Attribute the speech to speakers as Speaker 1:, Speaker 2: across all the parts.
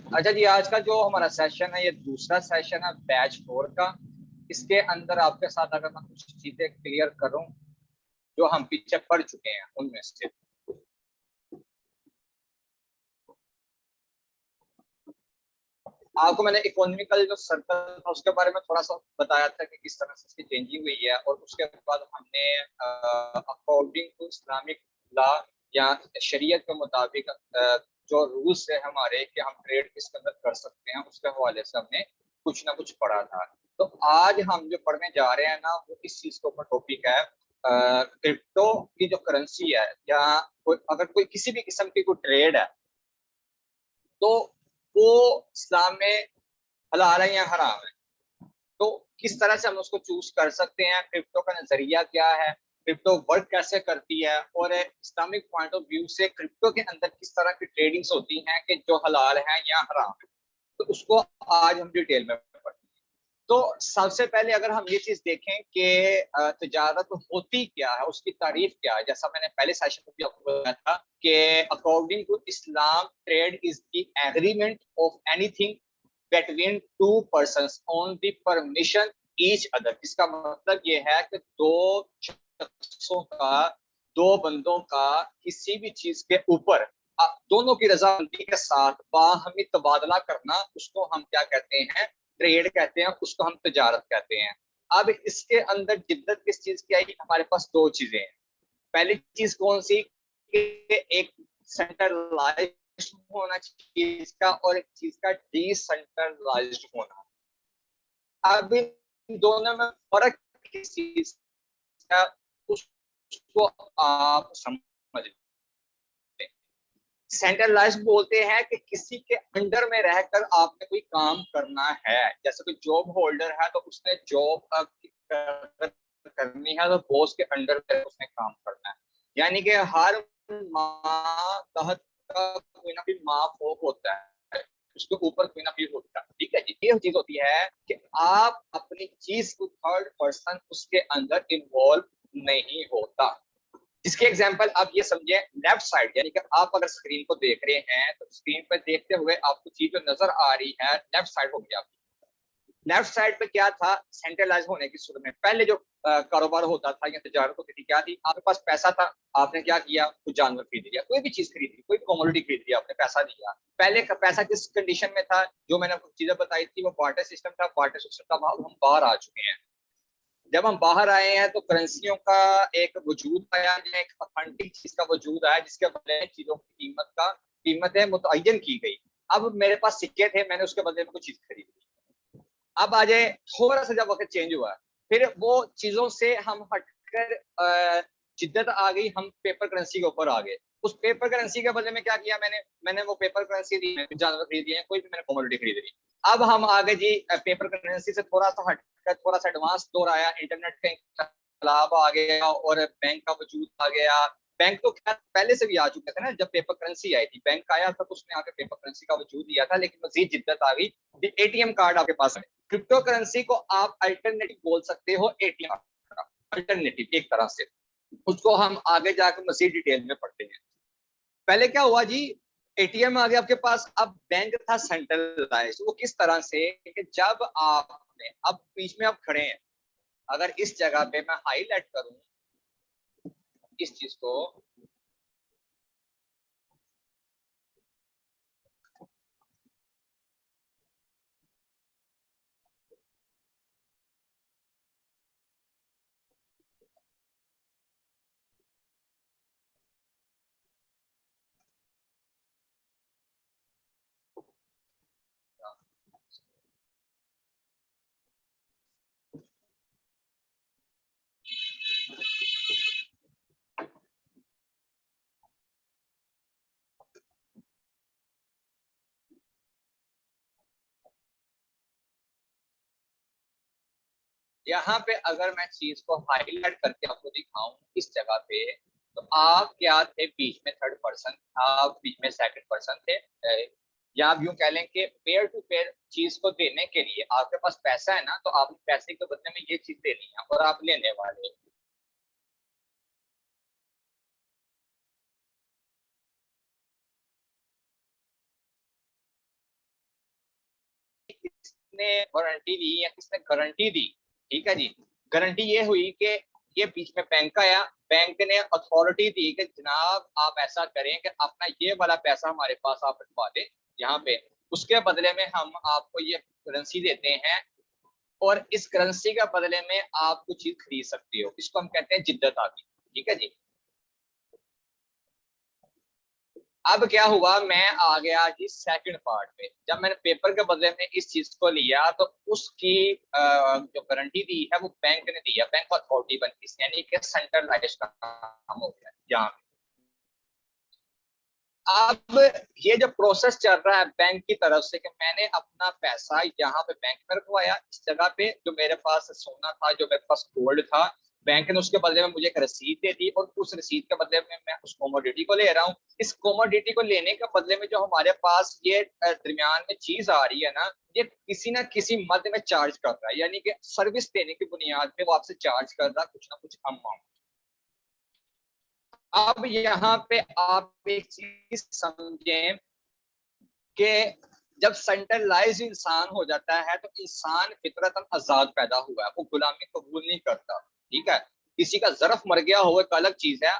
Speaker 1: अच्छा जी, आज का जो हमारा सेशन है ये दूसरा सेशन है बैच 4 का। इसके अंदर आपके साथ अगर मैं कुछ चीजें क्लियर करूं जो हम पीछे पढ़ चुके हैं उनमें से। आपको मैंने इकोनॉमिकल जो सर्कल था उसके बारे में थोड़ा सा बताया था कि किस तरह से इसकी चेंजिंग हुई है, और उसके बाद हमने अकॉर्डिंग टू इस्लामिक लॉ या शरीयत के मुताबिक जो रूल्स है हमारे कि हम ट्रेड किसके अंदर कर सकते हैं उसके हवाले से हमने कुछ ना कुछ पढ़ा था। तो आज हम जो पढ़ने जा रहे हैं ना वो इस चीज के ऊपर टॉपिक है, क्रिप्टो की जो करेंसी है, या अगर कोई किसी भी किस्म की कोई ट्रेड है तो वो इस्लाम में हलाल है या हराम है। तो किस तरह से हम उसको चूज कर सकते हैं, क्रिप्टो का नजरिया क्या है, क्रिप्टो वर्क कैसे करती है, और इस्लामिक पॉइंट ऑफ व्यू से क्रिप्टो के अंदर किस तरह की ट्रेडिंग्स होती हैं कि जो हलाल है या हराम है। तो उसको आज हम डिटेल में पढ़ते हैं। तो सबसे पहले अगर हम ये चीज देखें कि तजारत होती क्या है, उसकी तारीफ क्या है, जैसा मैंने पहले सेशन में भी आपको बताया था कि according to Islam trade is the agreement of anything between two persons on the permission each other. इसका मतलब ये है कि दो शख्सों का, दो बंदों का किसी भी चीज के ऊपर दोनों की रजामंदी के साथ बाहमी तबादला करना, उसको हम क्या कहते हैं, ट्रेड कहते हैं, उसको हम तजारत कहते हैं। अब इसके अंदर जिद्दत किस चीज की आई, हमारे पास दो चीजें हैं। पहली चीज कौन सी कि एक सेंट्रलाइज्ड होना चाहिए इसका, और एक चीज का डिसेंट्रलाइज्ड होना। अब इन दोनों में फर्क किस चीज का, उसको आप समझ लें। सेंट्रलाइज बोलते हैं कि किसी के अंडर में रहकर आपने कोई काम करना है, जैसे कोई जॉब होल्डर है तो उसने जॉब करनी है तो बॉस के अंडर में उसने काम करना है। यानी कि हर माह तहत का कोई ना कोई माफ होता है, उसके ऊपर कोई ना कोई होता है। ठीक है जी, ये चीज होती है कि आप अपनी चीज को थर्ड पर्सन उसके अंदर इन्वॉल्व नहीं होता। जिसकी एग्जांपल आप ये समझे, लेफ्ट साइड, यानी कि आप अगर स्क्रीन को देख रहे हैं तो स्क्रीन पर देखते हुए आपको चीज जो नजर आ रही है लेफ्ट साइड होगी आपकी। लेफ्ट साइड पे क्या था, सेंट्रलाइज होने की सूरत में पहले जो कारोबार होता था या तजारत होती थी, क्या थी, आपके पास पैसा था, आपने क्या किया, कुछ जानवर खरीद लिया, कोई भी चीज खरीद ली, कोई कमोडिटी खरीद लिया, आपने पैसा दिया। पहले का पैसा किस कंडीशन में था, जो मैंने आपको चीजें बताई थी वो बार्टर सिस्टम था। बार्टर सिस्टम का हम बाहर आ चुके हैं। जब हम बाहर आए हैं तो करेंसियों का एक वजूद आया है, एक ऑथेंटिक चीज का वजूद आया जिसके बदले चीजों की कीमतें मुतय्यन की गई। अब मेरे पास सिक्के थे, मैंने उसके बदले में कुछ चीज खरीदी। अब आ जाए, थोड़ा सा जब वक्त चेंज हुआ, फिर वो चीजों से हम हटकर जिद्दत आ गई, हम पेपर करेंसी के ऊपर आ गए। उस पेपर करेंसी के बदले में क्या किया मैंने, मैंने वो पेपर करेंसी दी, जानवर खरीद लिए, कोई भी मैंने कमोडिटी खरीद ली। अब हम आगे जी, पेपर करेंसी से थोड़ा सा हटकर थोड़ा सा एडवांस दौर आया, इंटरनेट का इंकलाब आ गया और बैंक का वजूद आ गया। बैंक तो खैर पहले से भी आ चुके थे ना, जब पेपर करेंसी आई थी, बैंक आया था तो उसने आके पेपर करेंसी का वजूद दिया था, लेकिन मजीद जिद्दत आ गई, एटीएम कार्ड आपके पास है। क्रिप्टो करेंसी को आप अल्टरनेटिव बोल सकते हो, एटीएम का अल्टरनेटिव एक तरह से। उसको हम आगे जाकर मजीद डिटेल में पढ़ते हैं। पहले क्या हुआ जी, एटीएम आ गया आपके पास। अब बैंक था सेंट्रलाइज, वो किस तरह से कि जब आपने, अब बीच में आप खड़े हैं, अगर इस जगह पे मैं हाईलाइट करूं इस चीज को, यहाँ पे अगर मैं चीज को हाईलाइट करके आपको दिखाऊं इस जगह पे, तो आप क्या थे, बीच में थर्ड पर्सन, आप बीच में सेकंड पर्सन थे। या आप यूं कह लें कि पेयर टू पेयर चीज को देने के लिए आपके पास पैसा है ना, तो आपने पैसे के बदले में ये चीज देनी है और आप लेने वाले। किसने वारंटी दी या किसने गारंटी दी, ठीक है जी। गारंटी ये हुई कि ये बीच में बैंक आया, बैंक ने अथॉरिटी दी कि जनाब आप ऐसा करें कि अपना ये वाला पैसा हमारे पास आप रखवा दें यहाँ पे, उसके बदले में हम आपको ये करेंसी देते हैं और इस करेंसी के बदले में आप कुछ चीज खरीद सकते हो। इसको हम कहते हैं जिद्दत आती, ठीक है जी। अब क्या हुआ, मैं आ गया जी सेकंड पार्ट पे। जब मैंने पेपर के बदले में इस चीज को लिया तो उसकी जो गारंटी दी है वो बैंक ने दी है, बैंक अथॉरिटी बन यानी कि सेंट्रलाइज काम हो गया यहाँ। अब ये जो प्रोसेस चल रहा है बैंक की तरफ से कि मैंने अपना पैसा यहाँ पे बैंक में रखवाया, इस जगह पे जो मेरे पास सोना था, जो मेरे पास गोल्ड था, बैंक ने उसके बदले में मुझे एक रसीद दे दी और उस रसीद के बदले में मैं उस कमोडिटी को ले रहा हूँ। इस कमोडिटी को लेने के बदले में जो हमारे पास ये दरमियान में चीज आ रही है ना, ये किसी ना किसी मद में चार्ज कर रहा है, यानी कि सर्विस देने की बुनियाद पे वो आपसे चार्ज कर रहा है कुछ ना कुछ अमाउंट। अब यहाँ पे आप एक चीज समझें कि जब सेंट्रलाइज इंसान हो जाता है तो इंसान फितरतन आजाद पैदा हुआ है, वो गुलामी कबूल नहीं करता, ठीक है। किसी का ज़रफ मर गया हो एक अलग चीज है,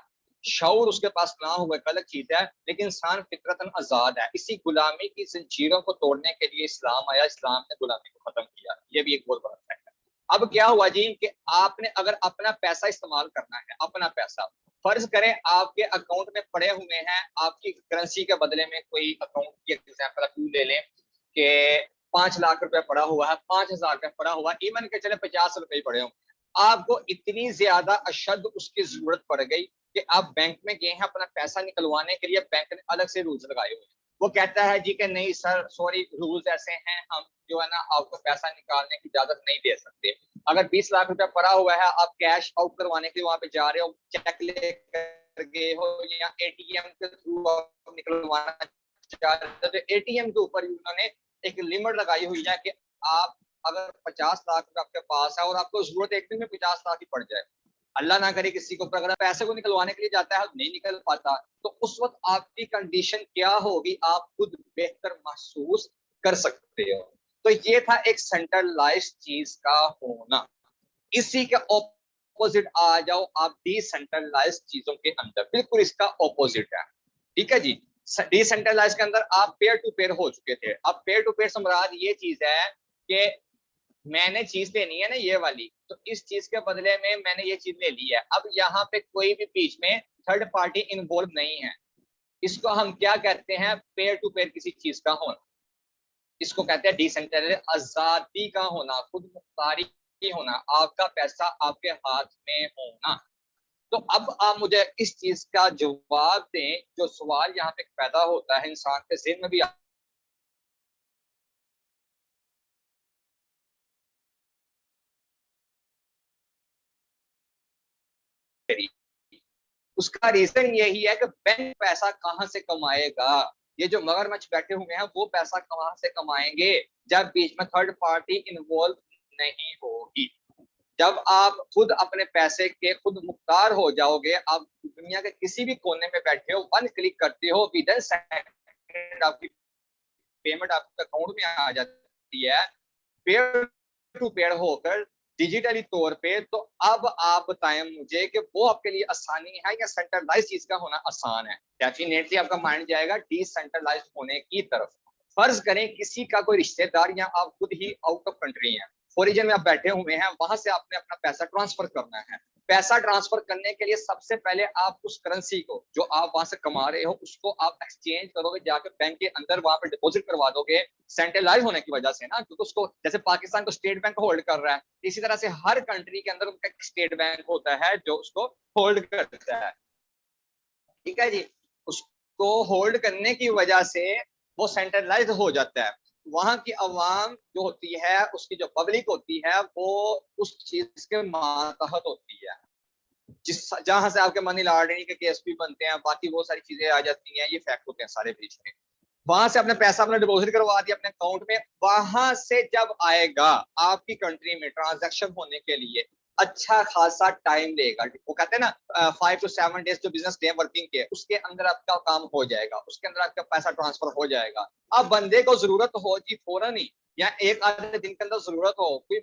Speaker 1: शऊर उसके पास ना हो एक अलग चीज है, लेकिन इंसान फितरतन आजाद है। इसी गुलामी की जंजीरों को तोड़ने के लिए इस्लाम आया, इस्लाम ने गुलामी को खत्म किया। ये भी एक बहुत बड़ा फैक्ट है। अब क्या हुआ जी कि आपने अगर अपना पैसा इस्तेमाल करना है, अपना पैसा फर्ज करें आपके अकाउंट में पड़े हुए हैं, आपकी करेंसी के बदले में कोई अकाउंट की एग्जांपल आप ले लें कि 5 लाख रुपया पड़ा हुआ है, 5,000 रुपया पड़ा हुआ, इवन के चले 50 रुपए पड़े हों, आपको इतनी ज्यादा अशद उसकी जरूरत पड़ गई कि आप बैंक में गए हैं अपना पैसा निकलवाने के लिए, बैंक ने अलग से रूल्स लगाए हुए। वो कहता है जी कि नहीं सर सॉरी रूल्स ऐसे हैं, हम जो है ना आपको पैसा निकालने की इजाजत नहीं दे सकते। अगर 20 लाख रुपया पड़ा हुआ है, आप कैश आउट करवाने के लिए वहां पे जा रहे हो, चेक लेकर गए हो या एटीएम के थ्रू आप निकलवाना चाह रहे हो, तो एटीएम के ऊपर उन्होंने एक लिमिट लगाई हुई है कि आप अगर 50 लाख रुपया आपके पास है और आपको जरूरत एक दिन में 50 लाख ही पड़ जाए, अल्लाह ना करे किसी को अगर पैसे को निकलवाने के लिए जाता है नहीं निकल पाता, तो उस वक्त आपकी कंडीशन क्या होगी आप खुद बेहतर महसूस कर सकते हो। तो ये था एक सेंट्रलाइज्ड चीज का होना। इसी के ऑपोजिट आ जाओ आप डिसेंट्रलाइज्ड चीजों के अंदर, बिल्कुल इसका ऑपोजिट है, ठीक है जी। डिसेंट्रलाइज के अंदर आप पेयर टू पेयर हो चुके थे। अब पेयर टू पेयर से मुराद ये चीज है कि मैंने चीज लेनी है ना ये वाली, तो इस चीज के बदले में मैंने ये चीज ले ली है। अब यहाँ पे कोई भी बीच में थर्ड पार्टी इन्वॉल्व नहीं है। इसको हम क्या कहते हैं, पेयर टू पेयर किसी चीज का होना। इसको कहते हैं डिसेंट्रलाइज, आजादी का होना, खुद मुख्तारी होना, आपका पैसा आपके हाथ में होना। तो अब आप मुझे इस चीज का जवाब दें, जो सवाल यहाँ पे पैदा होता है इंसान के ज़हन में भी उसका रीजन यही है कि बैंक पैसा कहां से कमाएगा। ये जो मगरमच्छ बैठे हुए हैं वो पैसा कहां से कमाएंगे जब बीच में थर्ड पार्टी इन्वॉल्व नहीं होगी। जब आप खुद अपने पैसे के खुद मुख्तार हो जाओगे, आप दुनिया के किसी भी कोने में बैठे हो, वन क्लिक करते हो, विदिन सेकंड आपकी पेमेंट आपके अकाउंट में आ जाती है, पेयर टू पेयर होकर डिजिटली तौर पे। तो अब आप बताएं मुझे कि वो आपके लिए आसानी है या सेंट्रलाइज चीज का होना आसान है। डेफिनेटली आपका माइंड जाएगा डिसेंट्रलाइज होने की तरफ। फर्ज करें किसी का कोई रिश्तेदार या आप खुद ही आउट ऑफ कंट्री हैं, ओरिजिन में आप बैठे हुए हैं, वहां से आपने अपना पैसा ट्रांसफर करना है। पैसा ट्रांसफर करने के लिए सबसे पहले आप उस करेंसी को जो आप वहां से कमा रहे हो उसको आप एक्सचेंज करोगे, जाकर बैंक के अंदर वहां पर डिपॉजिट करवा दोगे। सेंट्रलाइज होने की वजह से ना, क्योंकि उसको जैसे पाकिस्तान को स्टेट बैंक होल्ड कर रहा है, इसी तरह से हर कंट्री के अंदर उनका एक स्टेट बैंक होता है जो उसको होल्ड करता है, ठीक है जी। उसको होल्ड करने की वजह से वो सेंट्रलाइज हो जाता है। वहां की आवाम जो होती है, उसकी जो पब्लिक होती है, वो उस चीज के मातहत होती है, जिस जहां से आपके मनी लॉन्ड्रिंग के केस भी बनते हैं, बाकी बहुत सारी चीजें आ जाती हैं, ये फैक्ट होते हैं सारे बीच में। वहां से अपने पैसा अपने डिपॉजिट करवा दिया अपने अकाउंट में, वहां से जब आएगा आपकी कंट्री में ट्रांजैक्शन होने के लिए, अच्छा खासा टाइम लेगा। वो कहते हैं ना 5 to 7 days जो बिजनेस डे वर्किंग के, उसके अंदर आपका काम हो जाएगा, उसके अंदर आपका पैसा ट्रांसफर हो जाएगा। अब बंदे को जरूरत हो जी फौरन ही, या एक आधे दिन के अंदर जरूरत हो, कोई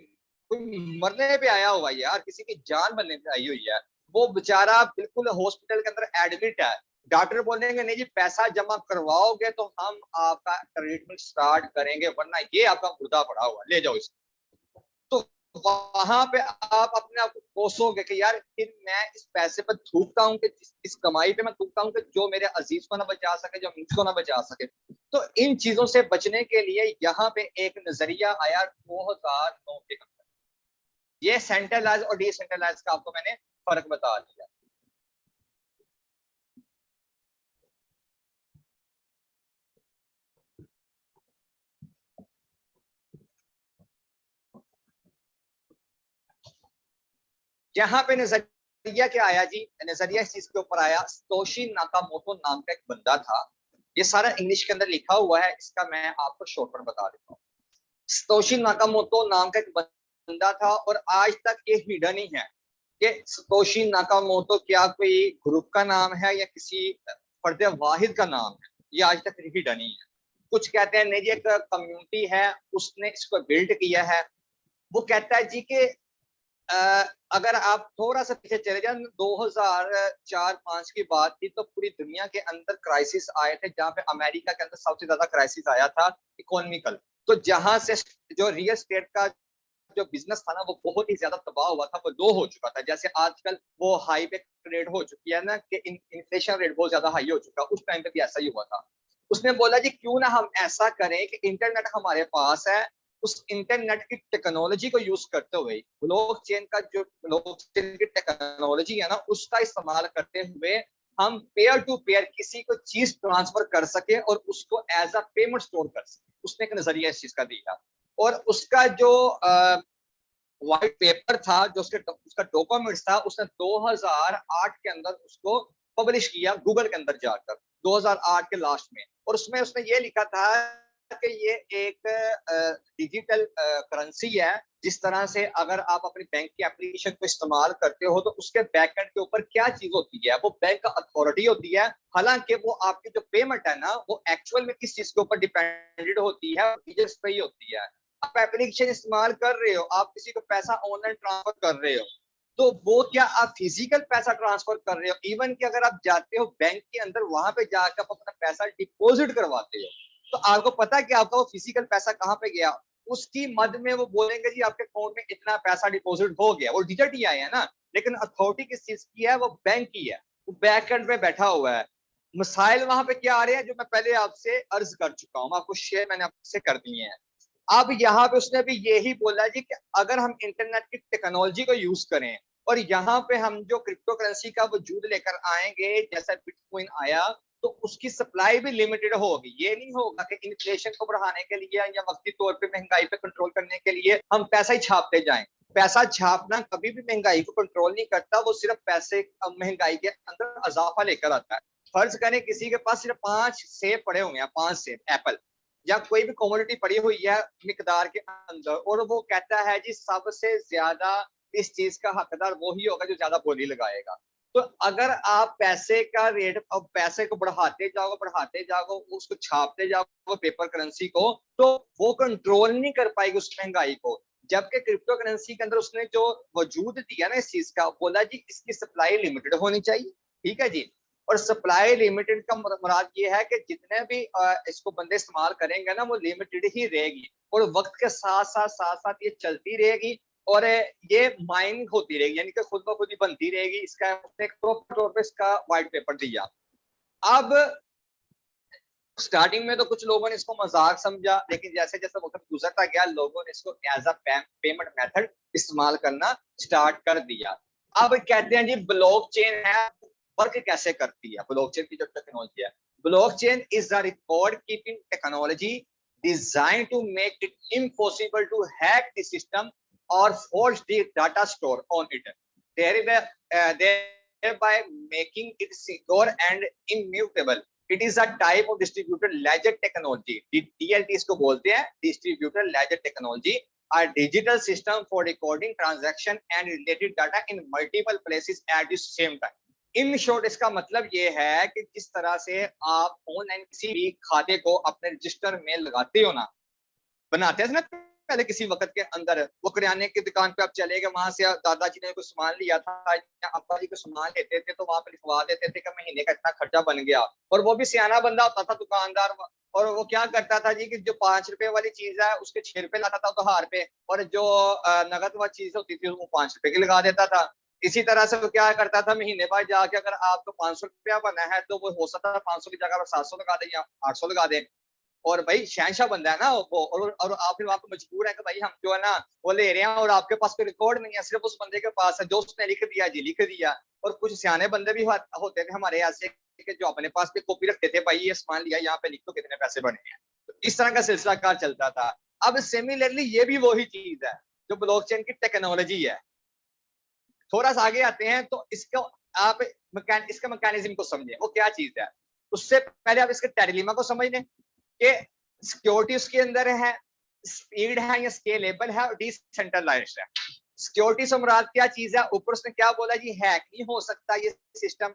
Speaker 1: मरने पे आया हुआ है यार, किसी की जान बनने पे आई हुई है, वो बेचारा बिल्कुल हॉस्पिटल के अंदर एडमिट है, डॉक्टर बोलेंगे नहीं जी पैसा जमा करवाओगे तो हम आपका ट्रीटमेंट स्टार्ट करेंगे, वरना ये आपका मुर्दा पड़ा हुआ ले जाओ इसको। तो वहां पे आप अपने आप को कोसोगे कि यार फिर मैं इस पैसे पर थूकता हूँ कि इस कमाई पे मैं थूकता हूँ कि जो मेरे अजीज को ना बचा सके, जो मुझको ना बचा सके। तो इन चीजों से बचने के लिए यहाँ पे एक नजरिया आया 2009 के अंदर। ये सेंट्रलाइज और डिसेंट्रलाइज का आपको मैंने फर्क बता दिया। यहाँ पे नजरिया क्या आया जी, नजरिया इस चीज के ऊपर आया, तोशी नाकामोटो नाम का एक बंदा था, ये सारा इंग्लिश के अंदर लिखा हुआ है, इसका मैं आपको शॉर्ट में बता देता हूँ। सतोशी नाकामोटो नाम का एक बंदा था, और आज तक ये हिडन ही है कि सतोशी नाकामोटो क्या कोई ग्रुप का नाम है या किसी फर्द वाहिद का नाम है, ये आज तक हिडन ही है। कुछ कहते हैं नहीं जी एक कम्युनिटी है उसने इसको बिल्ड किया है। वो कहता है जी कि अगर आप थोड़ा सा पीछे चले जाए, 2004-5 की बात थी, तो पूरी दुनिया के अंदर क्राइसिस आए थे, जहां पे अमेरिका के अंदर सबसे ज्यादा क्राइसिस आया था इकोनॉमिकल। तो जहां से जो रियल स्टेट का जो बिजनेस था ना वो बहुत ही ज्यादा तबाह हुआ था, वो लो हो चुका था। जैसे आजकल वो हाई पे रेट हो चुकी है ना कि इन्फ्लेशन रेट बहुत ज्यादा हाई हो चुका, उस टाइम पे भी ऐसा ही हुआ था। उसने बोला जी क्यों ना हम ऐसा करें कि इंटरनेट हमारे पास है, उस इंटरनेट की टेक्नोलॉजी को यूज करते हुए, ब्लॉकचेन का जो ब्लॉकचेन की टेक्नोलॉजी है ना उसका इस्तेमाल करते हुए हम पेयर टू पेयर किसी को चीज ट्रांसफर कर सके और उसको एज अ पेमेंट स्टोर कर सके। उसने एक नजरिया इस चीज का दिया, और उसका जो व्हाइट पेपर था, जो उसका डॉक्यूमेंट्स था, उसने 2008 के अंदर उसको पब्लिश किया गूगल के अंदर जाकर, 2008 के लास्ट में। और उसमें उसने ये लिखा था कि ये एक डिजिटल करेंसी है, जिस तरह से अगर आप अपनी बैंक की एप्लीकेशन को इस्तेमाल करते हो तो उसके बैकएंड के ऊपर क्या चीज होती है, वो बैंक का अथॉरिटी होती है। हालांकि वो आपकी जो पेमेंट है ना वो एक्चुअल में किस चीज के ऊपर डिपेंडेड होती है, पे ही होती है। आप एप्लीकेशन इस्तेमाल कर रहे हो, आप किसी को पैसा ऑनलाइन ट्रांसफर कर रहे हो, तो वो क्या आप फिजिकल पैसा ट्रांसफर कर रहे हो, इवन कि अगर आप जाते हो बैंक के अंदर वहां पे जाकर आप अपना पैसा डिपॉजिट करवाते हो, तो आपको पता है कि आपका वो फिजिकल पैसा कहाँ पे गया। उसकी मद में वो बोलेंगे जी आपके अकाउंट में इतना पैसा डिपॉजिट हो गया, वो डिजिट ही आए है ना, लेकिन अथॉरिटी किस चीज की है, वो बैंक की है, वो बैक एंड पे बैठा हुआ है। मसाइल वहां पे क्या आ रहे हैं जो मैं पहले आपसे अर्ज कर चुका हूँ, आपको शेयर मैंने आपसे कर दिए हैं। अब यहाँ पे उसने भी यही बोला जी कि अगर हम इंटरनेट की टेक्नोलॉजी को यूज करें और यहाँ पे हम जो क्रिप्टो करेंसी का वजूद लेकर आएंगे, जैसा बिटकॉइन आया, तो उसकी सप्लाई भी लिमिटेड होगी। ये नहीं होगा कि इन्फ्लेशन को बढ़ाने के लिए या वक्ती तौर पे महंगाई पे कंट्रोल करने के लिए हम पैसा ही छापते जाएं। पैसा छापना कभी भी महंगाई को कंट्रोल नहीं करता, वो सिर्फ पैसे महंगाई के अंदर इजाफा लेकर आता है। फर्ज करें किसी के पास सिर्फ 5 सेब पड़े होंगे, 5 सेब एप्पल या कोई भी कमोडिटी पड़ी हुई है मिकदार के अंदर, और वो कहता है जी सबसे ज्यादा इस चीज का हकदार वही होगा जो ज्यादा बोली लगाएगा। तो अगर आप पैसे का रेट, अब पैसे को बढ़ाते जाओगे उसको छापते जाओगे पेपर करेंसी को, तो वो कंट्रोल नहीं कर पाएगी उस महंगाई को। जबकि क्रिप्टो करेंसी के अंदर उसने जो वजूद दिया ना इस चीज का, बोला जी इसकी सप्लाई लिमिटेड होनी चाहिए, ठीक है जी। और सप्लाई लिमिटेड का मुराद ये है कि जितने भी इसको बंदे इस्तेमाल करेंगे ना वो लिमिटेड ही रहेगी, और वक्त के साथ साथ ये चलती रहेगी, और ये माइनिंग होती रहेगी, यानी कि खुद ब खुद ही बनती रहेगी। इसका एक प्रॉपर तौर पर इसका व्हाइट पेपर दिया। अब स्टार्टिंग में तो कुछ लोगों ने इसको मजाक समझा, लेकिन जैसे जैसे वक्त गुजरता गया लोगों ने इसको एज अ पेमेंट मेथड इस्तेमाल करना स्टार्ट कर दिया। अब कहते हैं जी ब्लॉकचेन है, वर्क कैसे करती है ब्लॉकचेन की जो टेक्नोलॉजी है। Blockchain is the record keeping technology designed to make it impossible to hack the system or forge the data stored on it, thereby making it secure and immutable. It is a type of distributed ledger technology. DLT इसको बोलते हैं, distributed ledger technology, a digital system for recording transaction and related data in multiple places at the same time. In short इसका मतलब ये है कि जिस तरह से आप ऑनलाइन किसी भी खाते को अपने रजिस्टर में लगाते हो ना, बनाते हैं ना पहले किसी वक्त के अंदर, वो किराने की दुकान पे आप चले गए, वहां से दादाजी ने कुछ सामान लिया था या अब्बा जी को सामान लेते थे तो वहां पे लिखवा देते थे कि महीने का इतना खर्चा बन गया, और वो भी सियाना बंदा होता था दुकानदार, और वो क्या करता था जी कि जो 5 रुपए वाली चीज है उसके 6 रुपए लाता था उधार पे, और जो नगद वाली चीज होती थी वो 5 रुपए की लगा देता था। इसी तरह से वो क्या करता था, महीने बाद जाके अगर आपको 500 रुपया बना है तो वो हो सकता है 500 की जगह पर 700 लगा दे या 800 लगा दे, और भाई शहनशाह बंदा है ना वो, और आप फिर वहां पे मजबूर है कि भाई हम जो है ना वो ले रहे हैं और आपके पास कोई रिकॉर्ड नहीं है, सिर्फ उस बंदे के पास है जो उसने लिख दिया जी लिख दिया। और कुछ सियाने बंदे भी होते थे हमारे ऐसे कि जो अपने पास भी कॉपी रखते थे, भाई ये सामान लिया यहाँ पे लिख दो कितने पैसे बने हैं, तो इस तरह का सिलसिला कार चलता था। अब सिमिलरली ये भी वही चीज है जो ब्लॉकचेन की टेक्नोलॉजी है। थोड़ा सा आगे आते हैं तो इसको आप इसका मैकेनिज्म को समझे वो क्या चीज है। उससे पहले आप इसके टेरिलिमा को समझ लें कि सिक्योरिटी उसके अंदर है, स्पीड है या स्केलेबल है और डिसेंट्रलाइज्ड है। सिक्योरिटी से मुराद क्या चीज है, ऊपर उसने क्या बोला जी हैक नहीं हो सकता ये सिस्टम।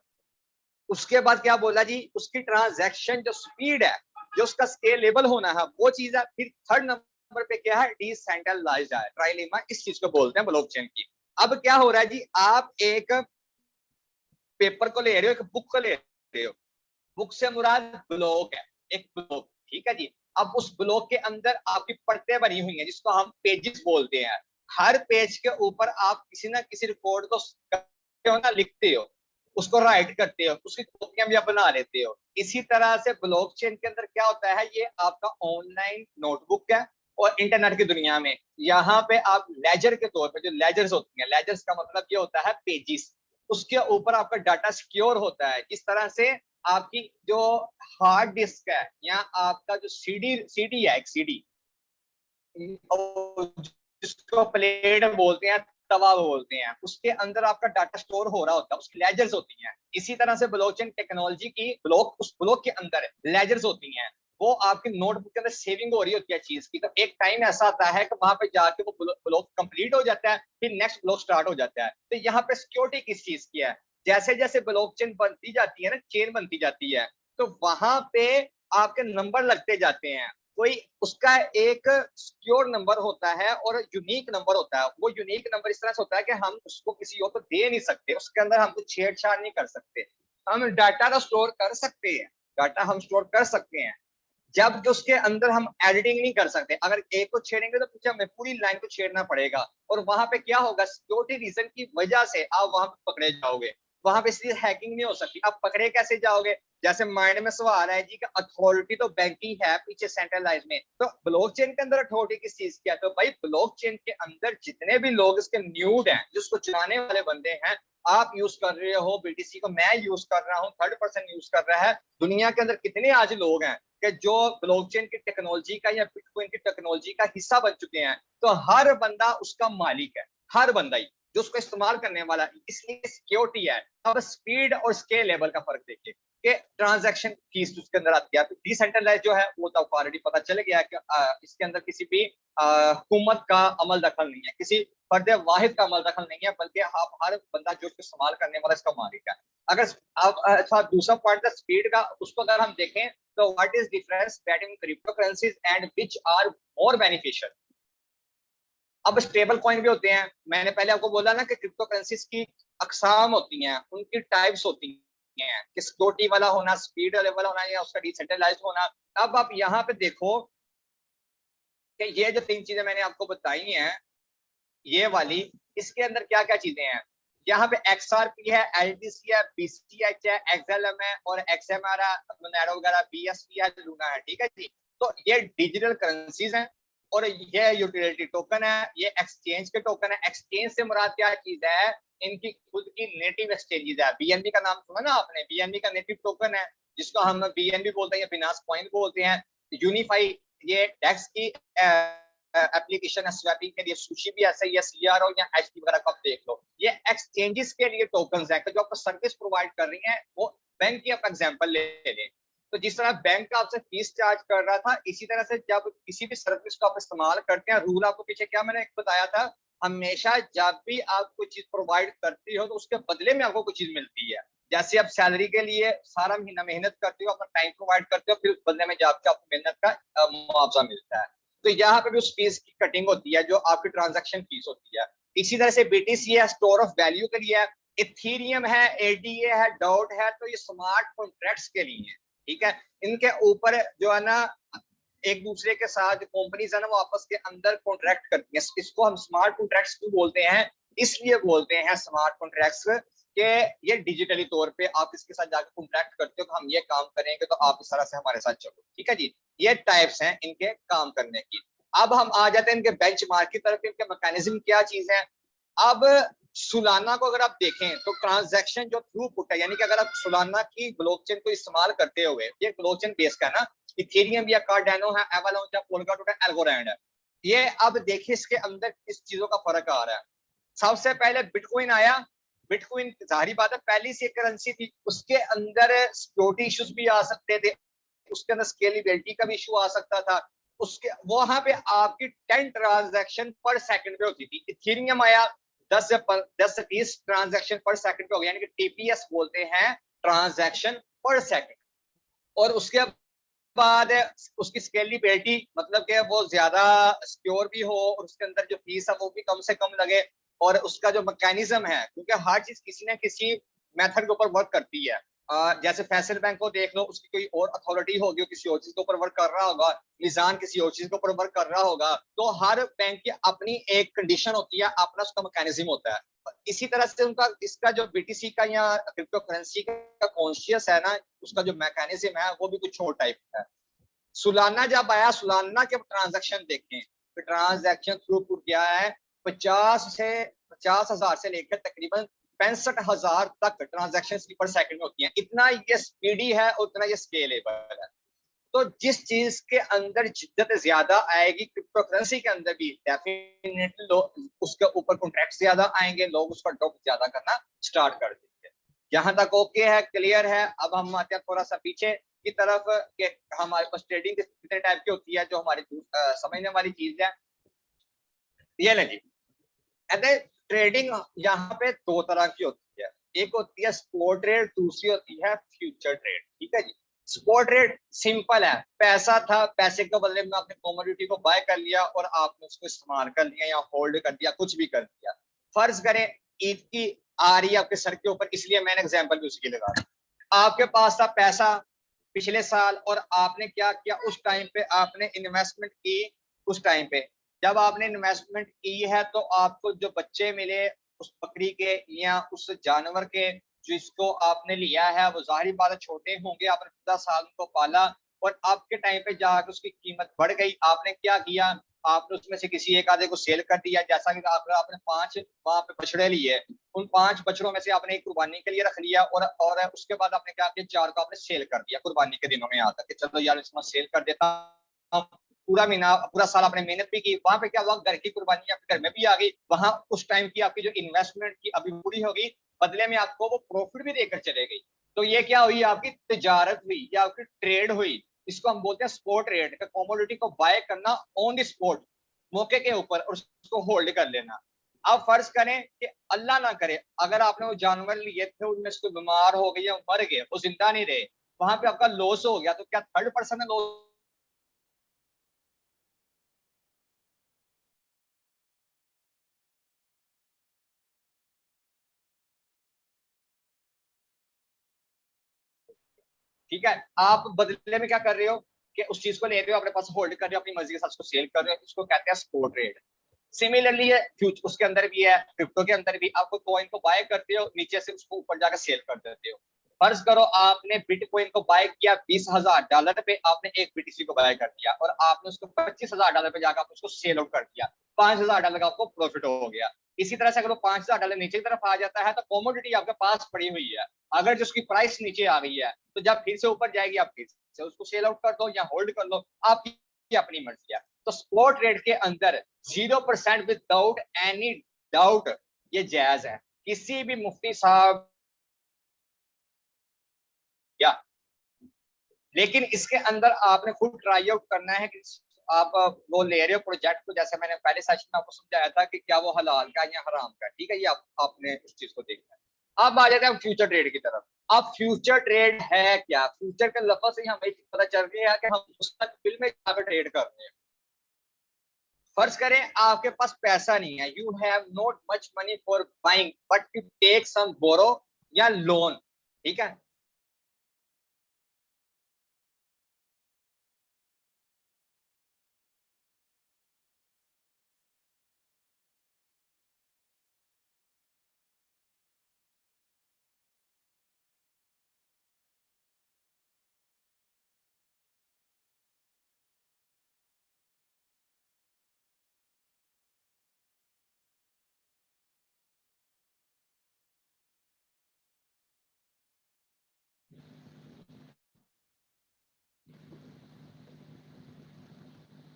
Speaker 1: उसके बाद क्या बोला जी उसकी ट्रांजैक्शन जो स्पीड है जो उसका स्केलेबल होना है वो चीज है। फिर थर्ड नंबर पे क्या है, डिसेंट्रलाइज्ड है। ट्राइलेमा इस चीज को बोलते हैं ब्लॉकचेन की। अब क्या हो रहा है जी, आप एक पेपर को ले रहे हो, एक बुक को ले रहे हो, बुक से मुराद ब्लॉक है, एक ब्लॉक, ठीक है जी। अब उस ब्लॉक के अंदर आपकी परतें बनी हुई हैं जिसको हम पेजेस बोलते हैं। हर पेज के ऊपर आप किसी ना किसी रिकॉर्ड को करते हो ना, लिखते हो, उसको राइट करते हो, उसकी कॉपियां भी आप बना लेते हो। इसी तरह से ब्लॉकचेन के अंदर क्या होता है, ये आपका ऑनलाइन नोटबुक है। और इंटरनेट की दुनिया में यहाँ पे आप लेजर के तौर पे, जो लेजर्स होती हैं, लेजर्स का मतलब ये होता है पेजिस, उसके ऊपर आपका डाटा सिक्योर होता है। जिस तरह से आपकी जो हार्ड डिस्क है या आपका जो सीडी है, एक सीडी जिसको प्लेट बोलते हैं, तवा बोलते हैं, उसके अंदर आपका डाटा स्टोर हो रहा होता है, उसकी लेजर्स होती हैं। इसी तरह से ब्लॉकचेन टेक्नोलॉजी की ब्लॉक, उस ब्लॉक के अंदर लेजर्स होती हैं, वो आपके नोटबुक के अंदर सेविंग हो रही होती है चीज की। तो एक टाइम ऐसा आता है कि वहां पे जाके वो ब्लॉक कंप्लीट हो जाता है, फिर नेक्स्ट ब्लॉक स्टार्ट हो जाता है। तो यहाँ पे सिक्योरिटी किस चीज की है, जैसे जैसे ब्लॉकचेन बनती जाती है ना, चेन बनती जाती है, तो वहां पे आपके नंबर लगते जाते हैं। कोई उसका एक सिक्योर नंबर होता है और यूनिक नंबर होता है। वो यूनिक नंबर इस तरह से होता है कि हम उसको किसी और को दे नहीं सकते, उसके अंदर हम कुछ छेड़छाड़ नहीं कर सकते। हम डाटा का स्टोर कर सकते हैं, डाटा हम स्टोर कर सकते हैं, जब उसके अंदर हम एडिटिंग नहीं कर सकते। अगर एक को छेड़ेंगे तो पीछे हमें पूरी लाइन को छेड़ना पड़ेगा, और वहां पे क्या होगा, सिक्योरिटी रीजन की वजह से आप वहां पे पकड़े जाओगे। वहां पे इसलिए हैकिंग नहीं हो सकती। आप पकड़े कैसे जाओगे, जैसे माइंड में सवाल है जी कि अथॉरिटी तो बैंक की है पीछे सेंट्रलाइज में, तो ब्लॉकचेन के अंदर अथॉरिटी किस चीज की है। तो भाई ब्लॉकचेन के अंदर जितने भी लोग इसके न्यूड हैं, जिसको चलाने वाले बंदे हैं, आप यूज कर रहे हो बीटीसी को, मैं यूज कर रहा हूँ, थर्ड पर्सन यूज कर रहा है, दुनिया के अंदर कितने आज लोग हैं कि जो ब्लॉकचेन की टेक्नोलॉजी का या बिटकॉइन की टेक्नोलॉजी का हिस्सा बन चुके हैं। तो हर बंदा उसका मालिक है, हर बंदा ही जो उसको इस्तेमाल करने वाला, इसलिए सिक्योरिटी है। अब स्पीड और स्केल लेवल का फर्क देखिए कि ट्रांजैक्शन फीस उसके अंदर आती है। डिसेंट्रलाइज जो है वो तो आपको ऑलरेडी पता चल गया कि इसके अंदर किसी भी हुकूमत का अमल दखल नहीं है, किसी फर्द वाहिद का अमल दखल नहीं है, बल्कि आप हर बंदा जो इसको इस्तेमाल करने वाला इसका मालिक है। अगर आप अच्छा दूसरा पॉइंट है स्पीड का, उसको अगर हम देखें तो what is difference between crypto currencies and which are more beneficial. अब स्टेबल कॉइन भी होते हैं, मैंने पहले आपको बोला ना कि क्रिप्टो करेंसीज की अकसाम होती हैं, उनकी टाइप्स होती हैं कि सिक्योरिटी वाला होना, स्पीड वाला होना, या उसका डिसेंट्रलाइज्ड होना। अब आप यहाँ पे देखो कि ये जो तीन चीजें मैंने आपको बताई हैं, ये वाली, इसके अंदर क्या क्या चीजें हैं। यहाँ पे XRP है, LTC है, BCH है, XLM है और XMR है, मोनेरो वगैरह, BSV है, लूना है, ठीक है जी। तो ये डिजिटल करेंसीज हैं और ये यूटिलिटी टोकन है, ये एक्सचेंज के टोकन है। एक्सचेंज से मुराद क्या चीज है, इनकी खुद की नेटिव एक्सचेंजेस है। BNB का नाम सुना ना आपने, BNB का नेटिव टोकन है जिसको हम BNB बोलते हैं या बिनास कॉइन बोलते हैं। यूनिफाई ये डेक्स की एप्लीकेशन है स्वैपिंग के लिए, सुशी भी ऐसा ही है, CRO या HT वगैरह का देख लो। ये एक्सचेंजेस के लिए टोकन्स हैं जो आपको सर्विस प्रोवाइड कर रही हैं। वो बैंक की आप एग्जांपल ले लें, तो जिस तरह बैंक आपसे फीस चार्ज कर रहा था, इसी तरह से जब किसी भी सर्विस को आप इस्तेमाल करते हैं, रूल आपको पीछे क्या मैंने बताया था, हमेशा जब भी आप कोई चीज प्रोवाइड करती हो तो उसके बदले में आपको कोई चीज मिलती है। जैसे आप सैलरी के लिए सारा महीना मेहनत करते हो, अपना टाइम प्रोवाइड करते हो, फिर उस बदले में जाके आपको मेहनत का मुआवजा मिलता है। तो यहाँ पे भी उस फीस की कटिंग होती है जो आपकी ट्रांजेक्शन फीस होती है। इसी तरह से बीटीसी है, स्टोर ऑफ वैल्यू के लिए है, इथीरियम है, एडीए है, डॉट है, तो ये स्मार्ट कॉन्ट्रैक्ट्स के लिए है। ठीक है, इनके ऊपर जो है ना एक दूसरे के साथ कंपनीज है ना वो आपस के अंदर कॉन्ट्रैक्ट करती हैं। इसको हम स्मार्ट कॉन्ट्रैक्ट्स क्यों बोलते हैं, इसलिए बोलते हैं स्मार्ट कॉन्ट्रैक्ट्स कि ये डिजिटली तौर पे आप इसके साथ जाकर कॉन्ट्रैक्ट करते हो कि हम ये काम करेंगे तो आप इस तरह से हमारे साथ चलो। ठीक है जी, ये टाइप्स हैं इनके काम करने की। अब हम आ जाते हैं इनके बेंचमार्क की तरफ, इनके मैकेनिज्म क्या चीज है। अब सुलाना को अगर आप देखें तो ट्रांजैक्शन जो थ्रूपुट है, यानी कि अगर आप सुलाना की ब्लॉकचेन को इस्तेमाल करते हुए, ये ब्लॉकचेन बेस का ना, इथेरियम या कार्डानो है, एवलांच है, पोलकाडॉट है, एल्गोरैंड है, ये अब देखिए इसके अंदर किस चीजों का फर्क आ रहा है। सबसे पहले बिटकॉइन आया। बिटकॉइन जाहिर बात है पहली सी करेंसी थी, उसके अंदर सिक्योरिटी इश्यूज भी आ सकते थे, उसके अंदर स्केलेबिलिटी का भी इशू आ सकता था। उसके वहां पे आपकी 10 ट्रांजैक्शन पर सेकंड पे होती थी। इथेरियम आया, 10 से 20 ट्रांजैक्शन पर सेकंड पे हो गया, यानी कि टीपीएस बोलते हैं, ट्रांजैक्शन पर सेकंड। और उसके बाद उसकी स्केलेबिलिटी, मतलब कि वो ज्यादा सिक्योर भी हो और उसके अंदर जो फीस है वो भी कम से कम लगे। और उसका जो मैकेनिज्म है, क्योंकि हर चीज किसी ना किसी मेथड के ऊपर वर्क करती है। जैसे फैसल बैंक को देख लो, उसकी कोई और अथॉरिटी होगी, किसी और चीज के ऊपर वर्क कर रहा होगा, मिजान किसी और चीज के ऊपर वर्क कर रहा होगा, तो हर बैंक की अपनी एक कंडीशन होती है, अपना उसका मैकेनिज्म होता है। इसी तरह से उनका इसका जो बीटीसी का या क्रिप्टो करेंसी का कॉन्शियस है ना, उसका जो मैकेनिज्म है वो भी कुछ और टाइप का है। सुलाना जब आया, सुलाना के ट्रांजैक्शन देखें तो ट्रांजैक्शन थ्रूपुट क्या है, 50,000 से लेकर तकरीबन 65,000 तक ट्रांजैक्शन की पर सेकंड में होती हैं। इतना ये स्पीडी है, उतना ये स्केलेबल है। तो जिस चीज के अंदर जिद्दत ज्यादा आएगी, क्रिप्टो करेंसी के अंदर भी डेफिनेटली लोग उसके ऊपर कॉन्ट्रैक्ट ज्यादा आएंगे, लोग उसका डॉक ज्यादा करना स्टार्ट कर देंगे। यहाँ तक ओके है, क्लियर है। अब हम आते हैं थोड़ा सा पीछे की तरफ कि हमारे पास ट्रेडिंग कितने टाइप की होती है, जो हमारी समझने वाली चीज है। ये ले जी, कहते ट्रेडिंग यहाँ पे दो तरह की होती है, एक होती है स्पॉट ट्रेड, दूसरी होती है फ्यूचर ट्रेड। ठीक है जी, स्पॉट ट्रेड सिंपल है, पैसा था, पैसे के बदले में आपने कमोडिटी को बाय कर लिया और आपने उसको इस्तेमाल कर लिया या होल्ड कर दिया, कुछ भी कर दिया। फर्ज करें ईद की आ रही है आपके सर के ऊपर, इसलिए मैंने एग्जाम्पल भी उसकी लगा दी। आपके पास था पैसा पिछले साल और आपने क्या किया, उस टाइम पे आपने इन्वेस्टमेंट की। उस टाइम पे जब आपने इन्वेस्टमेंट की है तो आपको जो बच्चे मिले उस बकरी के या उस जानवर के जिसको आपने लिया है, वो जाहिर बात है छोटे होंगे, आपने 10 साल उनको पाला और आपके टाइम पे जाकर उसकी कीमत बढ़ गई। आपने क्या किया, आपने उसमें से किसी एक आधे को सेल कर दिया। जैसा कि आपने 5 वहां पे बछड़े लिए, उन 5 बछड़ों में से आपने एक कुर्बानी के लिए रख लिया और उसके बाद आपने क्या किया, 4 को आपने सेल कर दिया कुर्बानी के दिनों में आता कि चलो यार इसमें सेल कर देता हूं। पूरा महीना पूरा साल आपने मेहनत भी की, वहां पे क्या हुआ, घर की कुर्बानी आपके घर में भी आ गई। वहां उस टाइम की आपकी जो इन्वेस्टमेंट की अभी पूरी होगी, बदले में आपको वो प्रॉफिट भी देकर चले गई। तो ये क्या हुई, आपकी तिजारत हुई या आपकी ट्रेड हुई। इसको हम बोलते हैं स्पॉट ट्रेड। कमोडिटी को बाय करना ऑन द स्पॉट, मौके के ऊपर, और उसको होल्ड कर लेना। अब फर्ज करें कि अल्लाह ना करे अगर आपने वो जानवर लिए थे उनमें से कोई बीमार हो गए या मर गए, वो जिंदा नहीं रहे, वहां पे आपका लॉस हो गया, तो क्या थर्ड पर्सन ने लॉस। ठीक है, आप बदले में क्या कर रहे हो कि उस चीज को ले रहे हो, अपने पास होल्ड कर रहे हो, अपनी मर्जी के साथ उसको सेल कर रहे हो, इसको कहते हैं स्पॉट ट्रेड। सिमिलरली है फ्यूचर, उसके अंदर भी है, क्रिप्टो के अंदर भी आपको कॉइन को बाय करते हो, नीचे से उसको ऊपर जाकर सेल कर देते हो। फर्ज करो आपने बिटकॉइन को बाय किया $20,000 पे, आपने एक बीटीसी को बाय कर दिया और आपने उसको $25,000 पे जाकर उसको सेल आउट कर दिया, $5,000 का आपको प्रॉफिट हो गया। इसी तरह से अगर वो $5,000 नीचे की तरफ आ जाता है तो कॉमोडिटी आपके पास पड़ी हुई है, अगर जो उसकी प्राइस नीचे आ गई है तो जब फिर से ऊपर जाएगी आप फिर से उसको सेल आउट कर दो या होल्ड कर लो, आपकी अपनी मर्जी है। तो स्पॉट ट्रेड के अंदर 0% विदाउट एनी डाउट ये जायज है। किसी भी मुफ्ती साहब या लेकिन इसके अंदर आपने खुद ट्राई आउट करना है कि आप वो ले रहे हो प्रोजेक्ट को, जैसे मैंने पहले सेशन में आपको समझाया था कि क्या वो हलाल का या हराम का, ठीक है, ये आपने उस चीज को देखना है। अब आ जाते हैं फ्यूचर ट्रेड की तरफ। अब फ्यूचर ट्रेड है क्या? फ्यूचर के लफ्ज से हमें पता चल रही है कि हम मुस्तकबिल में यहाँ पे ट्रेड कर रहे हैं। फर्ज करें आपके पास पैसा नहीं है, you have not much money for buying but you take some borrow या लोन, ठीक है।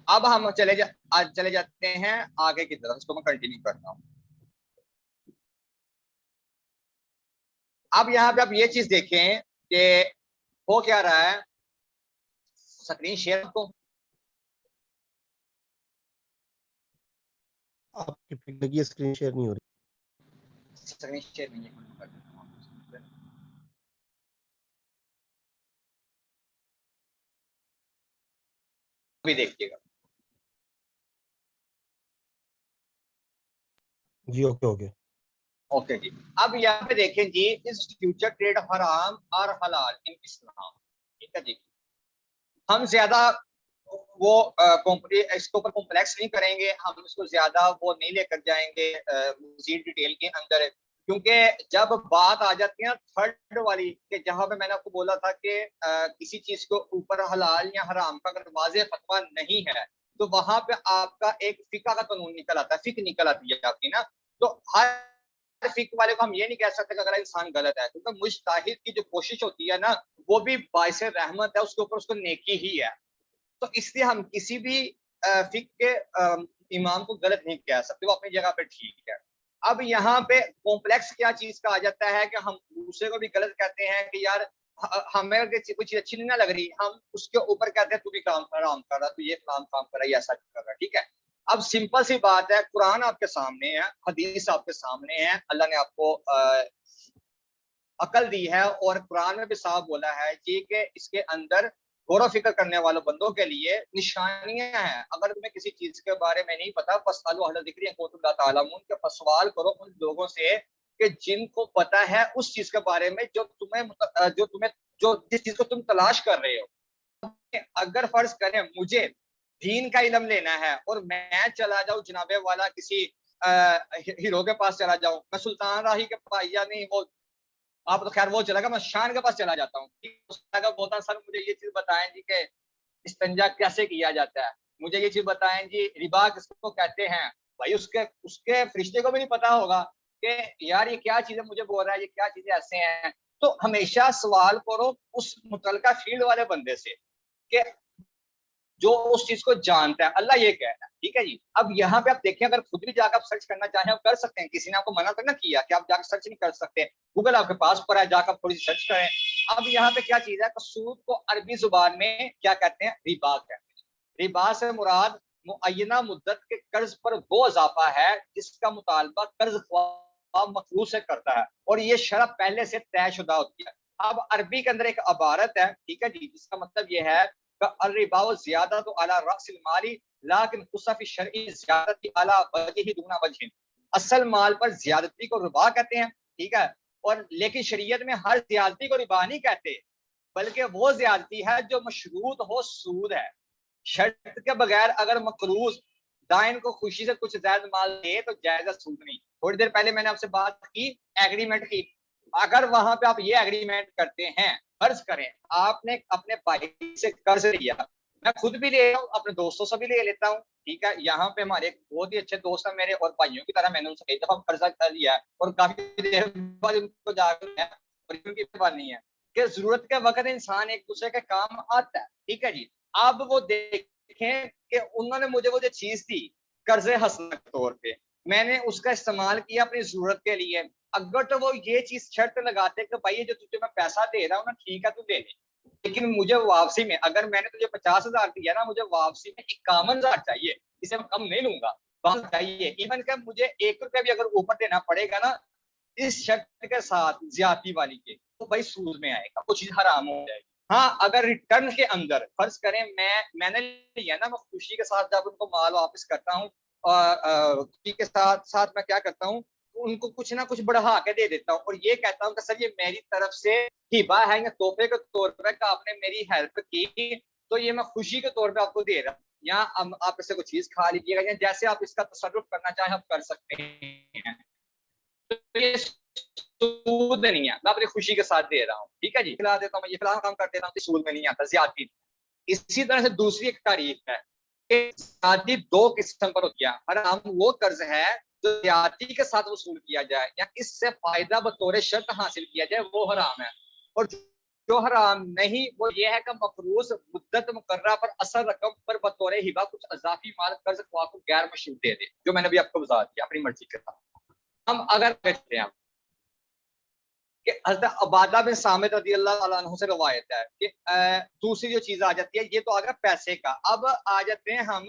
Speaker 1: अब हम आज चले जाते हैं आगे की तरफ, इसको मैं कंटिन्यू करता हूँ। अब यहाँ पे आप ये चीज देखें कि हो क्या रहा है। स्क्रीन शेयर को
Speaker 2: आपकी पिक लगी है, स्क्रीन शेयर नहीं हो रही।
Speaker 1: स्क्रीन शेयर नहीं है, अभी देखिएगा।
Speaker 2: जी ओके ओके
Speaker 1: ओके जी। अब यहाँ पे देखें जी, इस फ्यूचर ट्रेड हराम और हलाल इन इस्लाम, ठीक है जी। हम ज्यादा वो इसके ऊपर कॉम्प्लेक्स नहीं करेंगे, हम इसको ज्यादा वो नहीं लेकर जाएंगे मजीद डिटेल के अंदर, क्योंकि जब बात आ जाती है थर्ड वाली कि जहां पे मैंने आपको बोला था कि किसी चीज को ऊपर हलाल या हराम का अगर वाज़ेह फतवा नहीं है तो वहां पे आपका एक फिका का कानून निकल आता है, फिक निकल आती है आपकी ना। तो हर फिक वाले को हम ये नहीं कह सकते कि अगर इंसान गलत है, क्योंकि मुजताहिद की जो कोशिश होती है ना वो भी बाइसे रहमत है, उसके ऊपर उसको नेकी ही है। तो इसलिए हम किसी भी फिक के इमाम को गलत नहीं कह सकते, वो अपनी जगह पे ठीक है। अब यहाँ पे कॉम्प्लेक्स क्या चीज का आ जाता है कि हम दूसरे को भी गलत कहते हैं कि यार हमें अगर कोई चीज अच्छी नहीं ना लग रही, हम उसके ऊपर कहते हैं तू भी काम कर रहा, तू ये काम कर रहा है, ऐसा कर रहा है, ठीक है। अब सिंपल सी बात है, कुरान आपके सामने है, हदीस आपके सामने है, अल्लाह ने आपको अकल दी है और कुरान में भी साफ बोला है जी कि इसके अंदर गौर फिक्र करने वालों बंदों के लिए निशानियां हैं। अगर तुम्हें किसी चीज के बारे में नहीं पता, सवाल करो उन लोगों से कि जिनको पता है उस चीज के बारे में जो जिस चीज को तुम तलाश कर रहे हो। अगर फर्ज करें मुझे दीन का इलम लेना है और मैं चला जाऊं जनाबे वाला किसी हीरो के पास चला जाऊं, मैं सुल्तान राही के पास, या नहीं वो आप तो खैर वो चलेगा, मैं शान के पास चला जाता हूँ, बोलता सर मुझे ये चीज बताएं जी कि इस्तिंजा कैसे किया जाता है, मुझे ये चीज बताएं जी रिबा किसको कहते हैं। भाई उसके उसके फरिश्ते को भी नहीं पता होगा कि यार ये क्या चीज है, मुझे बोल रहा है ये क्या चीजें ऐसे हैं। तो हमेशा सवाल करो उस मुतलका फील्ड वाले बंदे से कि जो उस चीज को जानता है, अल्लाह ये कहता है, ठीक है जी। अब यहाँ पे आप देखें, अगर खुद भी जाकर आप सर्च करना चाहें आप कर सकते हैं, किसी ने आपको मना तो ना किया कि आप जाकर सर्च नहीं कर सकते, गूगल आपके पास पर है, जाकर थोड़ी सर्च करें। अब यहाँ पे क्या चीज है, सूद को अरबी जुबान में क्या कहते हैं, रिबा कहते हैं। रिबा से मुराद मुअय्यना मुद्दत के कर्ज पर वो इजाफा है जिसका मुतालबा कर्ज मखरूज से करता है और ये शर्त पहले से तयशुदा होती है। अब अरबी के अंदर एक अबारत है, ठीक है जी, जिसका मतलब ये है असल माल पर ज्यादती को रिबा कहते हैं, ठीक है। और लेकिन शरीयत में हर ज्यादती को रिबा नहीं कहते, बल्कि वो ज्यादती है जो मशरूत हो सूद है। शर्त के बगैर अगर मकरूज दाइन को खुशी से कुछ ज्यादा माल दे तो जायजा सूद नहीं। थोड़ी देर पहले मैंने आपसे बात की एग्रीमेंट की, अगर वहां पे आप ये एग्रीमेंट करते हैं, फर्ज करें आपने अपने भाई से कर्ज लिया, मैं खुद भी ले रहा हूँ, अपने दोस्तों से भी ले लेता हूँ, ठीक है। यहाँ पे हमारे एक बहुत ही अच्छे दोस्त हैं मेरे और भाइयों की तरह, मैंने उनसे कई दफा कर्जा कर लिया है और काफी देर बाद उनको जाकर उनकी नहीं है कि जरूरत के वक्त इंसान एक दूसरे के काम आता है, ठीक है जी। अब वो देखें कि उन्होंने मुझे वो जो चीज दी कर्जे हसन के तौर पे, मैंने उसका इस्तेमाल किया अपनी जरूरत के लिए। अगर तो वो ये चीज शर्त लगाते कि भाई ये जो तुझे मैं पैसा दे रहा हूँ ना, ठीक है तू दे ले, लेकिन मुझे वापसी में, अगर मैंने तुझे 50,000 दिया ना, मुझे वापसी में 51,000 चाहिए, इसे मैं कम नहीं लूंगा, बस चाहिए। इवन का मुझे 1 रुपया भी अगर ऊपर देना पड़ेगा ना, इस शर्त के साथ ज्यादती वाली के, तो भाई सूद में आएगा, वो चीज हराम हो जाएगी। हाँ, अगर रिटर्न के अंदर फर्ज करें मैंने लिया ना, मैं खुशी के साथ जब उनको माल वापस करता हूँ, और खुशी के साथ साथ मैं क्या करता हूँ, उनको कुछ ना कुछ बढ़ा के दे देता हूँ, और ये कहता हूँ कि सर ये मेरी तरफ से हिबा है या तोहफे के तौर पर का आपने मेरी हेल्प की, तो ये मैं खुशी के तौर पे आपको दे रहा हूँ, या आप इससे कुछ चीज खा लीजिएगा, या जैसे आप इसका तसर्रुफ करना चाहें आप कर सकते हैं। तो ये सूद नहीं है, मैं अपनी खुशी के साथ दे रहा हूँ, ठीक है जी, खिला देता हूँ, मैं ये फलाना काम कर देता हूँ, सूद में नहीं आता, ज्यादती। इसी तरह से दूसरी एक तारीफ है कि ज्यादती दो किस्म पर होती है। हराम वो कर्ज है जो ज्यादती के साथ वसूल किया जाए या इससे फायदा बतौर शर्त हासिल किया जाए, वो हराम है। और जो हराम नहीं, वो ये है कि मफरूज मुद्दत मुकर्रा पर असर रकम पर बतौर हिबा कुछ अजाफी माल कर्ज को गैर मशरूत दे दे, जो मैंने भी आपको बता दिया अपनी मर्जी के साथ। हम अगर कहते हैं कि हज़रत उबादा बिन सामित रज़ी अल्लाह तआला अन्हु से रवायत है कि दूसरी जो चीज आ जाती है, ये तो आ गया पैसे का। अब आ जाते हैं हम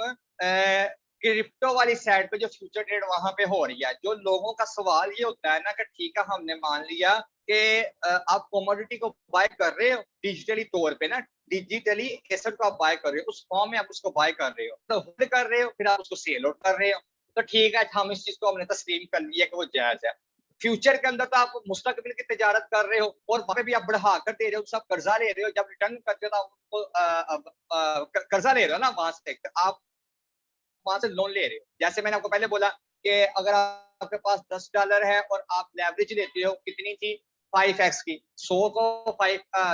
Speaker 1: क्रिप्टो वाली साइड पे, जो फ्यूचर ट्रेड वहां पे हो रही है। जो लोगों का सवाल ये होता है ना कि ठीक है, हमने मान लिया कि आप कमोडिटी को बाय कर रहे हो डिजिटली तौर पे ना, डिजिटली एसेट को आप बाय कर रहे हो, उस फॉर्म में आप उसको बाय कर रहे हो, तो होल्ड कर रहे हो, फिर आप उसको सेल आउट कर रहे हो, तो ठीक है, हम इस चीज को हमने तस्लीम कर लिया कि वो जायज है। फ्यूचर के अंदर तो आप मुस्तकबिल की तजारत कर रहे हो, और वहां पे भी आप बढ़ा कर दे रहे हो, सब कर्जा ले रहे हो, जब रिटर्न करते हो तो कर्जा ले रहे हो ना, वहां से आप वहां से लोन ले रहे हो। जैसे मैंने आपको पहले बोला कि अगर आपके पास $10 है और आप लेवरेज लेते हो, कितनी थी, 5x की, 100 को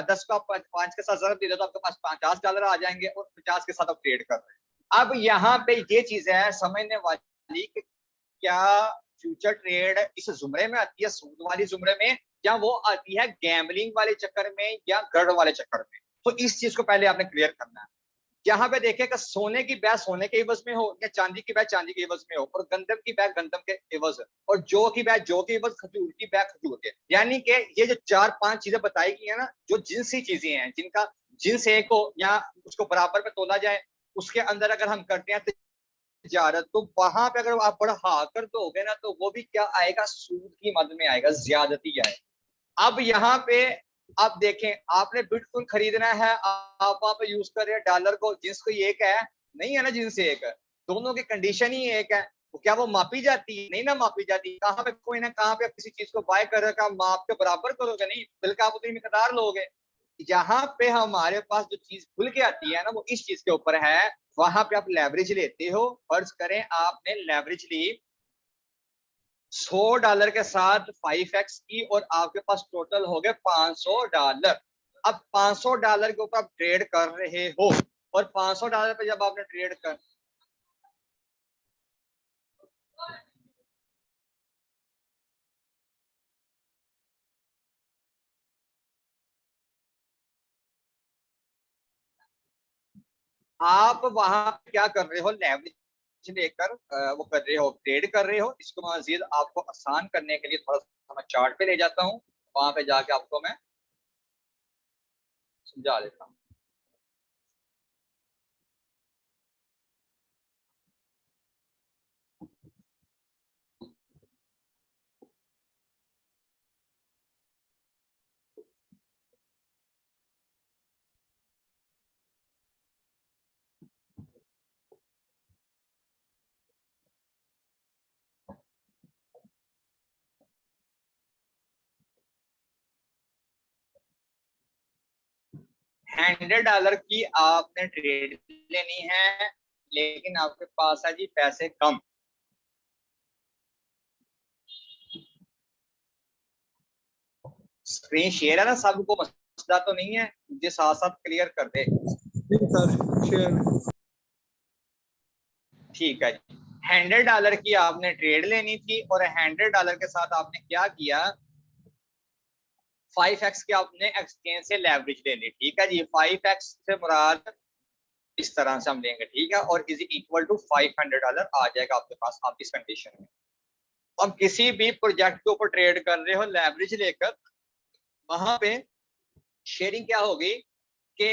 Speaker 1: 10 को 5 के साथ जरूर दे दो, तो आपके पास $50 आ जाएंगे, और 50 के साथ आप ट्रेड कर रहे हैं। अब यहाँ पे ये चीज है समझने वाली कि क्या फ्यूचर ट्रेड इस जुमरे में आती है, सूद वाली जुमरे में, या वो आती है गैम्बलिंग वाले चक्कर में या गढ़ वाले चक्कर में। तो इस चीज को पहले आपने क्लियर करना है। यहाँ पे देखें कि सोने की बैग सोने के इवज में हो, या चांदी की बैग चांदी के इवज में हो, और गंदम की बैग गंदम के इवज, और जौ की बैग जौ के इवज, खजूर की बैग खजूर के। यानी कि ये जो 4-5 चीजें बताई गई है ना, जो जिनसी चीजें हैं, जिनका जिनस एक हो या उसको बराबर पे तोला जाए, उसके अंदर अगर हम करते हैं तिजारत, तो वहां पे अगर आप बढ़ा कर दोगे ना, तो वो भी क्या आएगा, सूद की मद में आएगा, ज्यादती आएगा। अब यहाँ पे आप देखें, आपने बिटकॉइन खरीदना है, आप वहां पे यूज कर रहे हैं डॉलर को, जिस कोई एक है, नहीं है ना, जिनस एक है, दोनों की कंडीशन ही एक है, तो क्या वो मापी जाती है? नहीं ना मापी जाती। कहाँ पे कोई ना कहाँ पे आप किसी चीज को बाय कर रहे हो, माप के बराबर करोगे नहीं, बल्कि आप उतनी मिकदार लोगे। यहाँ पे हमारे पास जो चीज खुल के आती है ना, वो इस चीज के ऊपर है। वहां पे आप लेवरेज लेते हो, फर्ज करें आपने लेवरेज ली $100 के साथ 5x की, और आपके पास टोटल हो गए $500। अब $500 के ऊपर आप ट्रेड कर रहे हो, और $500 पे जब आपने ट्रेड कर, आप वहां क्या कर रहे हो, लेवरेज लेकर वो कर रहे हो, ट्रेड कर रहे हो। इसको मजीद आपको आसान करने के लिए थोड़ा सा मैं चार्ट पे ले जाता हूँ, वहां पे जाके आपको मैं समझा देता हूँ। $100 की आपने ट्रेड लेनी है, लेकिन आपके पास है जी पैसे कम। स्क्रीन शेयर है ना, सबको मसला तो नहीं है, मुझे साथ साथ क्लियर कर दे। ठीक है जी, $100 की आपने ट्रेड लेनी थी, और $100 के साथ आपने क्या किया, 5x की आपने एक्सचेंज से लेवरेज ले ली। ठीक है जी, 5x से मुराद इस तरह से हम लेंगे, ठीक है, और इज इक्वल टू $500 आ जाएगा आपके पास, आप इस कंडीशन में। अब किसी भी प्रोजेक्ट के ऊपर ट्रेड कर रहे हो लेवरेज लेकर, वहां पे शेयरिंग क्या होगी, कि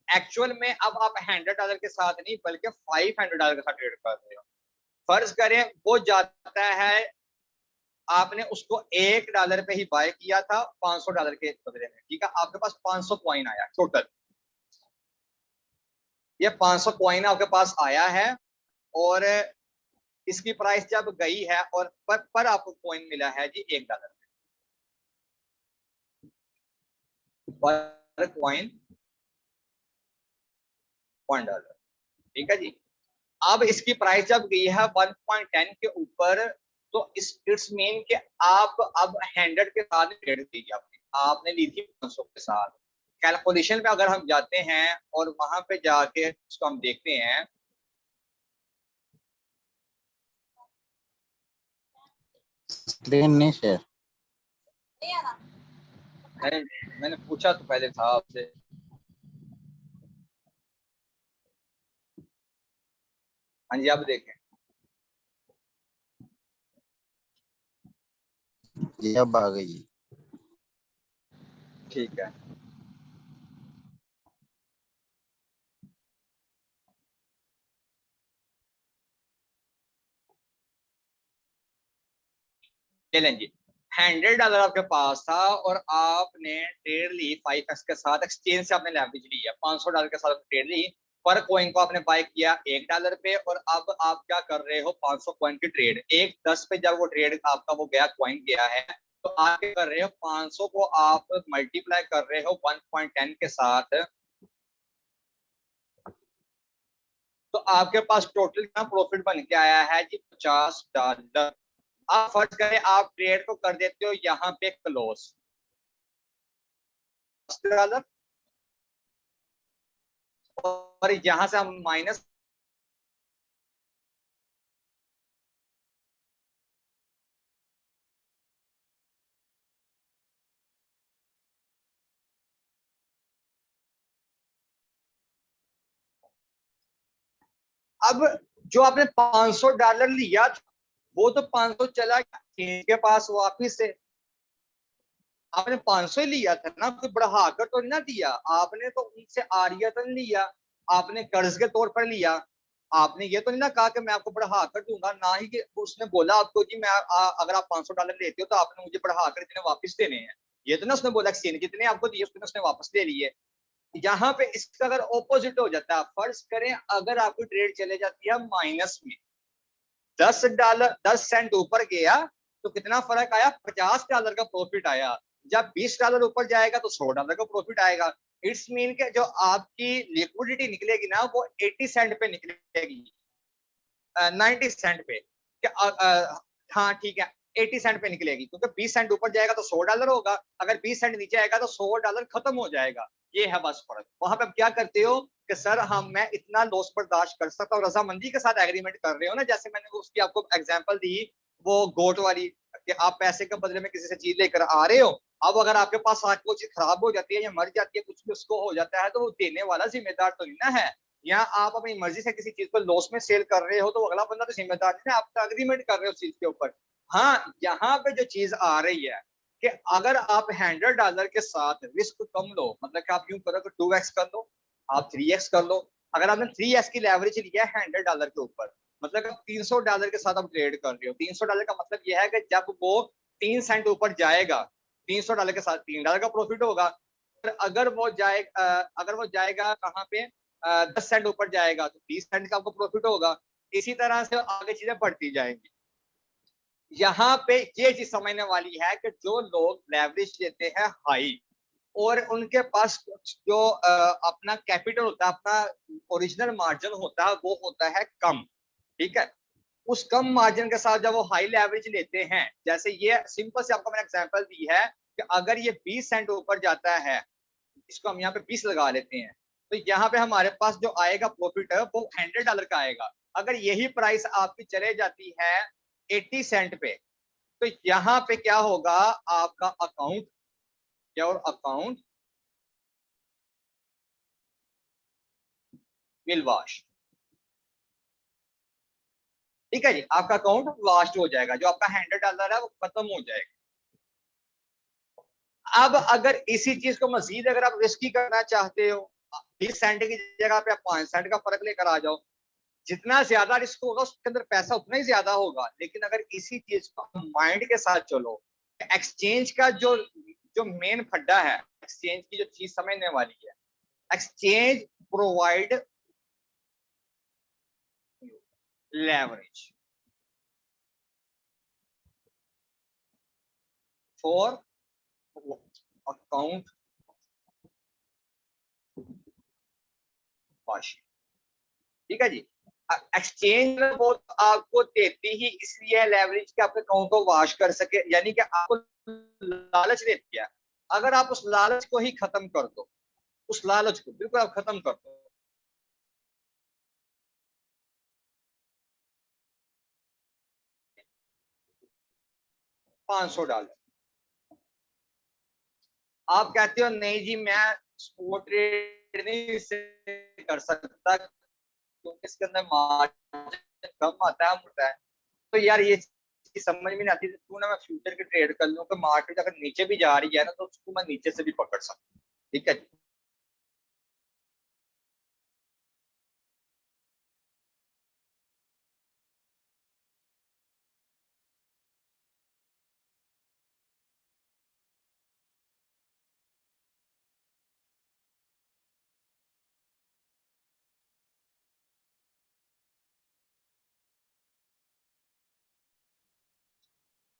Speaker 1: एक्चुअल में अब आप $100 के साथ नहीं बल्कि $500 के साथ ट्रेड कर रहे हो। फर्ज करें वो जाता है, आपने उसको $1 पे ही बाय किया था $500 के बदले में, ठीक है, आपके पास 500 कॉइन आया टोटल। ये 500 कॉइन आपके पास आया है और इसकी प्राइस जब गई है और पर आपको कॉइन मिला है जी $1 पर कॉइन $1, ठीक है जी। अब इसकी प्राइस जब गई है 1.10 के ऊपर, तो इट्स मीन कि आप अब 100 के साथ ट्रेड की आपने ली थी 500 के साथ। कैलकुलेशन पे अगर हम जाते हैं और वहां पे जाके उसको हम देखते हैं,
Speaker 3: स्क्रीन नहीं शेयर।
Speaker 1: मैंने पूछा तो पहले था आपसे। हाँ जी, आप देखें,
Speaker 3: ये अब आ गई।
Speaker 1: ठीक है। चलें जी, $100 आपके पास था और आपने ट्रेड ली 5x के साथ, एक्सचेंज से आपने लेवरेज ली है, $500 के साथ ट्रेड ली, पर कॉइन को आपने बाय किया $1 पे, और अब आप क्या कर रहे हो, 500 कॉइन की ट्रेड। 1.10 पे जब वो ट्रेड आपका वो गया, कॉइन गया है, तो आप क्या कर रहे हो, 500 को आप मल्टीप्लाई कर रहे हो 1.10 के साथ, तो आपके पास टोटल कितना प्रॉफिट बन के आया है जी, $50। आप फर्ज करें आप ट्रेड को कर देते हो यहाँ पे क्लोज $10, और यहां से हम माइनस अब जो आपने $500 लिया वो तो 500 चला गया के पास वापिस से, आपने 500 ही लिया था ना, कोई बढ़ा कर तो नहीं दिया आपने, तो उनसे आरियतन लिया, आपने कर्ज के तौर पर लिया, आपने ये तो नहीं ना कहा कि मैं आपको बढ़ा कर दूंगा, ना ही कि उसने बोला आपको जी मैं अगर आप $500 लेते हो तो आपने मुझे बढ़ा कर इतने वापस देने हैं, ये तो ना उसने बोला कि जितने आपको दिए उसने वापस ले लिए। यहाँ पे इसका अगर ऑपोजिट हो जाता है, फर्ज करें अगर आपकी ट्रेड चले जाती है माइनस में, $10 10 सेंट ऊपर गया तो कितना फर्क आया, $50 का प्रॉफिट आया। जब $20 ऊपर जाएगा तो $100 का प्रॉफिट आएगा। इट्स मीन के जो आपकी लिक्विडिटी निकलेगी ना वो 80 सेंट पे निकलेगी, 90 सेंट पे, हाँ ठीक है, 80 सेंट पे निकलेगी, क्योंकि 20 सेंट ऊपर जाएगा तो $100 होगा, अगर 20 सेंट नीचे आएगा तो $100 खत्म हो जाएगा। ये है बस फर्क। वहां पे आप क्या करते हो कि सर मैं इतना लॉस बर्दाश्त कर सकता हूँ, रजामंदी के साथ एग्रीमेंट कर रहे हो ना, जैसे मैंने उसकी आपको एग्जांपल दी वो गोट वाली, कि आप पैसे के बदले में किसी से चीज लेकर आ रहे हो, अब अगर आपके पास आज वो चीज खराब हो जाती है या मर जाती है, कुछ भी उसको हो जाता है, तो वो देने वाला जिम्मेदार तो नहीं ना है। या आप अपनी मर्जी से किसी चीज को लॉस में सेल कर रहे हो तो अगला बंदा तो जिम्मेदार नहीं है, आप तो एग्रीमेंट कर रहे हो उस चीज के ऊपर। हाँ, यहाँ पे जो चीज आ रही है कि अगर आप $100 के साथ रिस्क कम लो, मतलब कि आप यूं करो कि 2x कर लो, आप 3x कर लो, अगर आपने 3x की लेवरेज लिया है $100 के ऊपर, मतलब आप $300 के साथ आप ट्रेड कर रहे हो। $300 का मतलब यह है कि जब वो 3 सेंट ऊपर जाएगा, $300 के साथ $3 का प्रॉफिट होगा, अगर वो जाएगा कहाँ पे, 10 सेंट ऊपर जाएगा तो 20 सेंट का आपको प्रॉफिट होगा। इसी तरह से आगे चीजें बढ़ती जाएंगी। यहाँ पे ये चीज समझने वाली है कि जो लोग लेवरेज लेते हैं हाई और उनके पास जो अपना कैपिटल होता है, अपना ओरिजिनल मार्जिन होता है, वो होता है कम, ठीक है, उस कम मार्जिन के साथ जब वो हाई लेवरेज लेते हैं, जैसे ये सिंपल से आपको मैंने एग्जांपल दी है कि अगर ये 20 सेंट ऊपर जाता है, इसको हम यहाँ पे 20 लगा लेते हैं, तो यहाँ पे हमारे पास जो आएगा प्रॉफिट है वो $100 का आएगा। अगर यही प्राइस आपकी चले जाती है 80 सेंट पे, तो यहाँ पे क्या होगा, आपका account your account will wash, ठीक है जी, आपका अकाउंट वॉश हो जाएगा, जो आपका $100 है वो खत्म हो जाएगा। अब अगर इसी चीज को मजीद अगर आप रिस्की करना चाहते हो 20 सेंट की जगह पे आप 5 सेंट का फर्क लेकर आ जाओ, जितना ज्यादा रिस्क होगा उसके अंदर पैसा उतना ही ज्यादा होगा। लेकिन अगर इसी चीज को माइंड के साथ चलो, एक्सचेंज का जो जो मेन फड्डा है, एक्सचेंज की जो चीज समझने वाली है, exchange provide leverage for account washing। ठीक है जी, एक्सचेंज वो आपको देती ही इसलिए है लेवरेज कि आपके अकाउंट को वॉश कर सके, यानी कि आपको लालच देती है। अगर आप उस लालच को ही खत्म कर दो, उस लालच को बिल्कुल आप खत्म कर दो, $500, आप कहते हो नहीं जी मैं स्पॉट ट्रेड नहीं से कर सकता क्योंकि इसके अंदर मार्जिन कम आता है, मोटा है। तो यार ये चीज समझ में नहीं आती, तू ना मैं फ्यूचर के ट्रेड कर लूँ कि मार्केट अगर नीचे भी जा रही है ना तो उसको मैं नीचे से भी पकड़ सकता हूँ। ठीक है,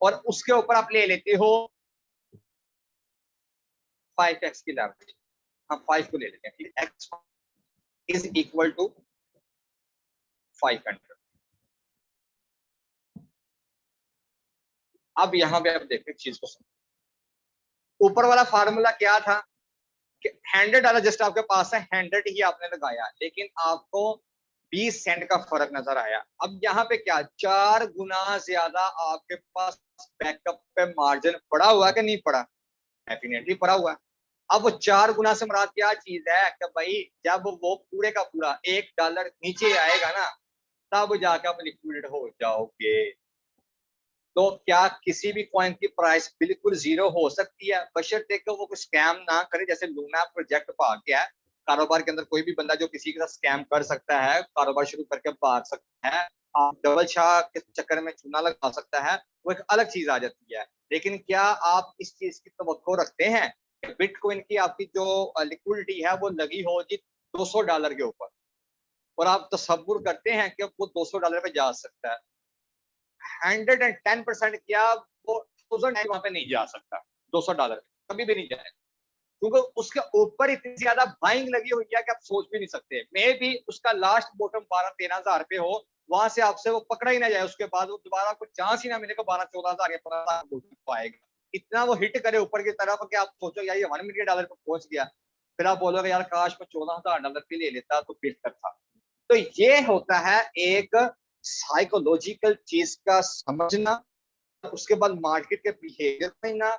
Speaker 1: और उसके ऊपर आप ले लेते हो 5x की लेवरेज। हम 5 को ले लेते हैं, ठीक है, x इज इक्वल टू 500। अब यहां पे आप देखते चीज को, ऊपर वाला फार्मूला क्या था कि $100 जस्ट आपके पास है, 100 ही आपने लगाया, लेकिन आपको 20 सेंट का फर्क नजर आया। अब यहाँ पे क्या 4 गुना ज्यादा आपके पास बैकअप पे मार्जिन पड़ा हुआ कि नहीं पड़ा? डेफिनेटली पड़ा हुआ है। अब वो 4 गुना से मुराद क्या चीज है कि भाई जब वो पूरे का पूरा $1 नीचे आएगा ना तब जाकर आप लिक्विडेट हो जाओगे। तो क्या किसी भी कॉइन की प्राइस बिल्कुल जीरो हो सकती है, बशर्ते कि वो कुछ स्कैम ना करे। जैसे लूना प्रोजेक्ट भाग गया है, कारोबार के अंदर कोई भी बंदा जो किसी के साथ स्कैम कर सकता है, कारोबार शुरू करके भाग सकता है, आप डबल शाह के चक्कर में चूना लगा सकता है, वो एक अलग चीज आ जाती है। लेकिन क्या आप इस चीज की तवक्को रखते हैं कि बिटकॉइन की आपकी जो लिक्विडिटी है वो लगी हो जी $200 के ऊपर, और आप तसव्वुर करते हैं कि वो $200 पे जा सकता है? 110% क्या वो 1000 वहां पे नहीं जा सकता, $200 कभी भी नहीं जाएगा, क्योंकि उसके ऊपर इतनी ज्यादा बाइंग लगी हुई है कि आप सोच भी नहीं सकते। मे भी उसका लास्ट बॉटम 12-13 हजार पे हो, वहां से आपसे वो पकड़ा ही ना जाए, उसके बाद वो दोबारा आपको चांस ही ना मिलेगा 12-14 हजार या 15,000 आएगा। इतना वो हिट करे ऊपर की तरफ कि आप सोचो यार ये $1 मिलियन पे पहुंच गया, फिर आप बोलोगे यार काश मैं $14,000 पे ले लेता तो बेहतर था। तो ये होता है एक साइकोलॉजिकल चीज का समझना, उसके बाद मार्केट के बिहेवियर समझना,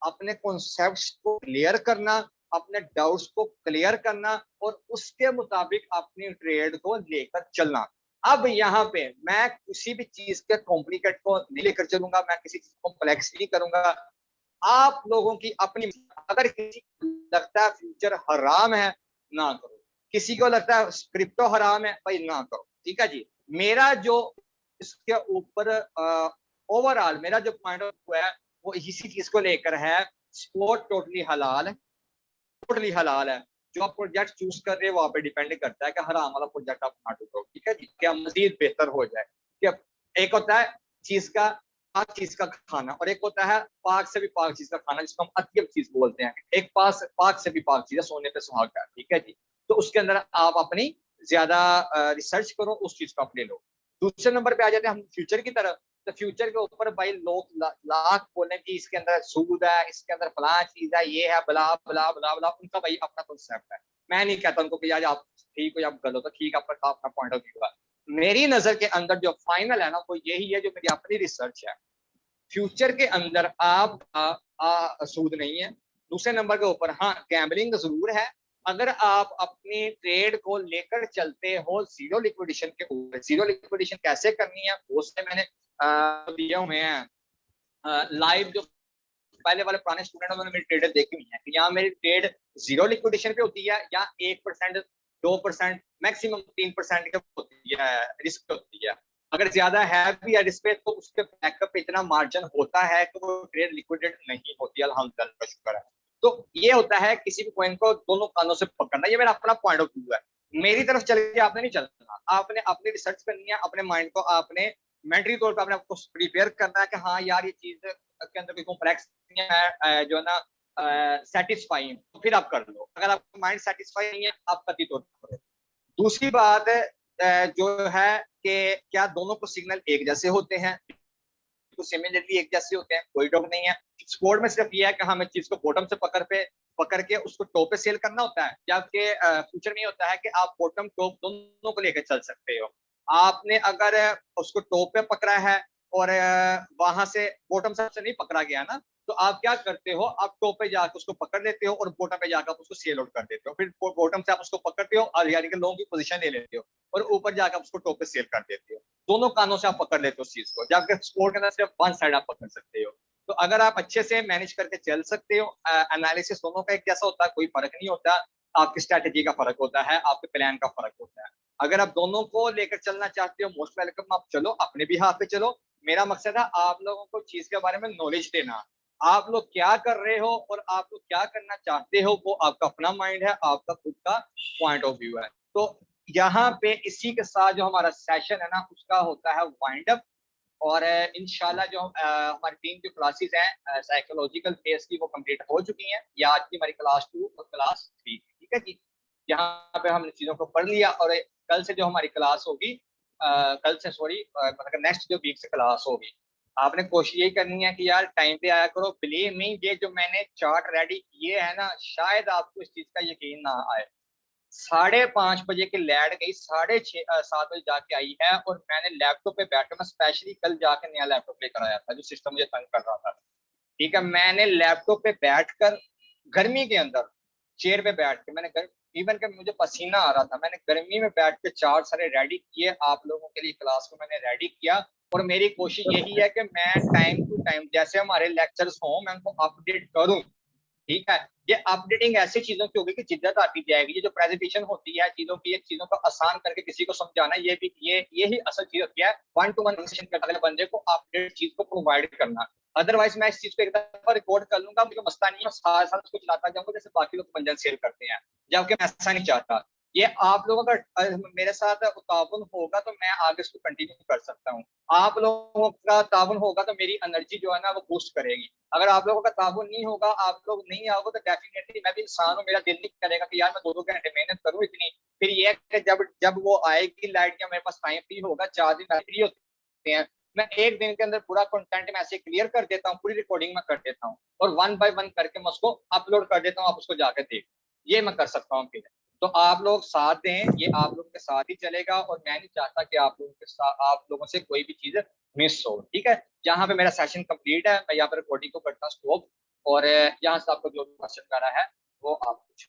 Speaker 1: अपने कॉन्सेप्ट्स को क्लियर करना, अपने डाउट्स को क्लियर करना और उसके मुताबिक अपनी ट्रेड को लेकर चलना। अब यहाँ पे मैं किसी भी चीज के कॉम्प्लिकेट को नहीं लेकर चलूंगा, मैं किसी चीज को कॉम्प्लेक्स नहीं करूंगा। आप लोगों की अपनी, अगर किसी को लगता है फ्यूचर हराम है ना करो, किसी को लगता है क्रिप्टो हराम है भाई ना करो। ठीक है जी, मेरा जो इसके ऊपर ओवरऑल मेरा जो पॉइंट ऑफ व्यू है वो इसी चीज को लेकर है, स्पोर्ट टोटली हलाल है, टोटली हलाल है। जो आप प्रोजेक्ट चूज कर रहे हो वहां पे डिपेंड करता है कि हराम वाला प्रोजेक्ट आप ना ढूंढो। ठीक है जी, क्या मजीद बेहतर हो जाए। क्या एक होता है चीज का पाक चीज का खाना और एक होता है पाक से भी पाक चीज का खाना, जिसको हम अत्यब चीज बोलते हैं। एक पास पाक से भी पाक चीज है, सोने पे सुहागा। ठीक है जी, तो उसके अंदर आप अपनी ज्यादा रिसर्च करो, उस चीज को आप ले लो। दूसरे नंबर पे आ जाते हैं हम फ्यूचर की तरफ। तो फ्यूचर के ऊपर भाई लोग लाख बोले कि इसके अंदर सूद है, इसके अंदर फलां चीज है, ये है, बला बला बला बला, उनका भाई अपना कॉन्सेप्ट है। मैं नहीं कहता उनको कि यार आप ठीक हो या आप गलत हो, ठीक आपका अपना पॉइंट ऑफ व्यू है। मेरी नजर के अंदर जो फाइनल है ना वो यही है, जो मेरी अपनी रिसर्च है। फ्यूचर के अंदर आप सूद नहीं है। दूसरे नंबर के ऊपर हाँ गैम्बलिंग जरूर है। अगर आप अपनी ट्रेड को लेकर चलते हो जीरो लिक्विडेशन के ऊपर, जीरो लिक्विडेशन कैसे करनी है वो उससे मैंने दिए हुए हैं लाइव जो पहले वाले पुराने स्टूडेंट उन्होंने मेरी ट्रेड देखी हुई है कि यहाँ मेरी ट्रेड 0 लिक्विडेशन पे होती है या 1%, 2%, मैक्सिमम 3% की होती है रिस्क पे होती है। अगर ज्यादा है भी है रिस्क पे तो उसके बैकअप पे इतना मार्जिन होता है कि वो ट्रेड लिक्विडेट नहीं होती, अल्हम्दुलिल्लाह का शुक्र है। तो ये होता है किसी भी कॉइन को दोनों कानों से पकड़ना, ये मेरा अपना पॉइंट ऑफ व्यू है। मेरी तरफ चल के आपने नहीं चलना, आपने अपनी रिसर्च करनी है, अपने माइंड को आपने मेंटली तौर पर अपने आपको प्रिपेयर करना है कि हाँ यार ये चीज के अंदर कोई कॉम्प्लेक्स है जो है ना सेटिस्फाइंग, तो फिर आप कर लो। अगर आपका माइंड सेटिस्फाई नहीं है आप कति तौर पर करो। दूसरी बात जो है कि क्या दोनों को सिग्नल एक जैसे होते हैं, तो सिमिलरली एक जैसे होते हैं, कोई डाउट नहीं है। स्पोर्ट में सिर्फ ये है कि हमें चीज को बॉटम से पकड़ के उसको टॉप पे सेल करना होता है, जबकि फ्यूचर में होता है कि आप बॉटम टॉप दोनों को लेकर चल सकते हो। आपने अगर उसको टॉप पे पकड़ा है और वहां से बॉटम से नहीं पकड़ा गया ना, तो आप क्या करते हो, आप टॉप पे जाकर उसको पकड़ लेते हो और बॉटम पे जाकर उसको सेल आउट कर देते हो। फिर बॉटम से आप उसको पकड़ते हो और यानी कि लोगों की पोजीशन ले लेते हो और ऊपर जाकर उसको टॉप पे सेल कर देते हो। दोनों कानों से आप पकड़ लेते हो उस चीज को, जबकि स्पोर्ट के अंदर सिर्फ वन साइड आप पकड़ सकते हो। तो अगर आप अच्छे से मैनेज करके चल सकते हो, एनालिसिस दोनों का एक जैसा होता है, कोई फर्क नहीं होता, आपकी स्ट्रेटेजी का फर्क होता है, आपके प्लान का फर्क होता है। अगर आप दोनों को लेकर चलना चाहते हो मोस्ट वेलकम, आप चलो, अपने भी हाथ पे चलो। मेरा मकसद है आप लोगों को चीज के बारे में नॉलेज देना। आप लोग क्या कर रहे हो और आप लोग क्या करना चाहते हो वो आपका अपना माइंड है, आपका खुद का पॉइंट ऑफ व्यू है। तो यहाँ पे इसी के साथ जो हमारा सेशन है ना उसका होता है वाइंड अप। और इंशाल्लाह जो हमारी टीम की क्लासेस हैं साइकोलॉजिकल फेस की वो कंप्लीट हो चुकी हैं। ये आज की हमारी क्लास 2 और क्लास 3, ठीक है जी। यहाँ पे हमने चीजों को पढ़ लिया और कल से जो हमारी क्लास होगी, कल से सॉरी मतलब नेक्स्ट जो वीक से क्लास होगी, आपने कोशिश यही करनी है कि यार टाइम पे आया करो। बिलीव मी, ये जो मैंने चार्ट रेडी किए है ना, शायद आपको इस चीज का यकीन ना आए। 5:30 बजे की लाइट गई, 6:30 7 बजे जाके आई है और मैंने लैपटॉप पे बैठकर, मैं स्पेशली कल जाके नया लैपटॉप लेकर आया था, जो सिस्टम मुझे तंग कर रहा था। ठीक है, मैंने लैपटॉप पे बैठकर गर्मी के अंदर चेयर पे बैठ के मैंने इवन के मुझे पसीना आ रहा था, मैंने गर्मी में बैठ के चार्ट सारे रेडी किए, आप लोगों के लिए क्लास को मैंने रेडी किया। और मेरी कोशिश यही है कि मैं टाइम टू टाइम जैसे हमारे लेक्चर्स हों मैं उनको अपडेट करूं। ठीक है, ये अपडेटिंग ऐसी चीजों की होगी कि जिद्दत आती जाएगी। ये जो प्रेजेंटेशन होती है चीजों की, ये चीजों को आसान करके किसी को समझाना, ये भी ये ही असल चीज होती है। 1-to-1 कन्वर्सेशन करके अगले बंदे को अपडेट चीज को प्रोवाइड करना। अदरवाइज मैं इस चीज को एक दफा रिकॉर्ड कर लूंगा, मुझे मसला नहीं है, साथ साथ उसको चलाता जाऊंगा जैसे बाकी लोग पंजन सेल करते हैं, जबकि मैं ऐसा नहीं चाहता। ये आप लोगों का मेरे साथ ताउन होगा तो मैं आगे इसको कंटिन्यू कर सकता हूँ। आप लोगों का ताउन होगा तो मेरी एनर्जी जो है ना वो बूस्ट करेगी। अगर आप लोगों का ताउन नहीं होगा, आप लोग नहीं आओगे, तो डेफिनेटली मैं भी इंसान हूँ, मेरा दिल नहीं करेगा कि यार मैं 2-2 घंटे मेहनत करूँ इतनी। फिर ये कि जब वो आएगी लाइट या मेरे पास टाइम फ्री होगा, 4 दिन फ्री होते हैं, मैं एक दिन के अंदर पूरा कंटेंट में ऐसे क्लियर कर देता हूँ, पूरी रिकॉर्डिंग में कर देता हूँ और 1 by 1 करके मैं उसको अपलोड कर देता हूँ, आप उसको जाकर देख। ये मैं कर सकता हूँ। फिर तो आप लोग साथ दें, ये आप लोगों के साथ ही चलेगा और मैं नहीं चाहता कि आप लोगों के साथ आप लोगों से कोई भी चीज मिस हो। ठीक है, यहाँ पे मेरा सेशन कंप्लीट है, मैं यहाँ पर रिकॉर्डिंग को करता हूँ स्टॉप और यहाँ से आपको जो क्वेश्चन करना है वो आप पूछो।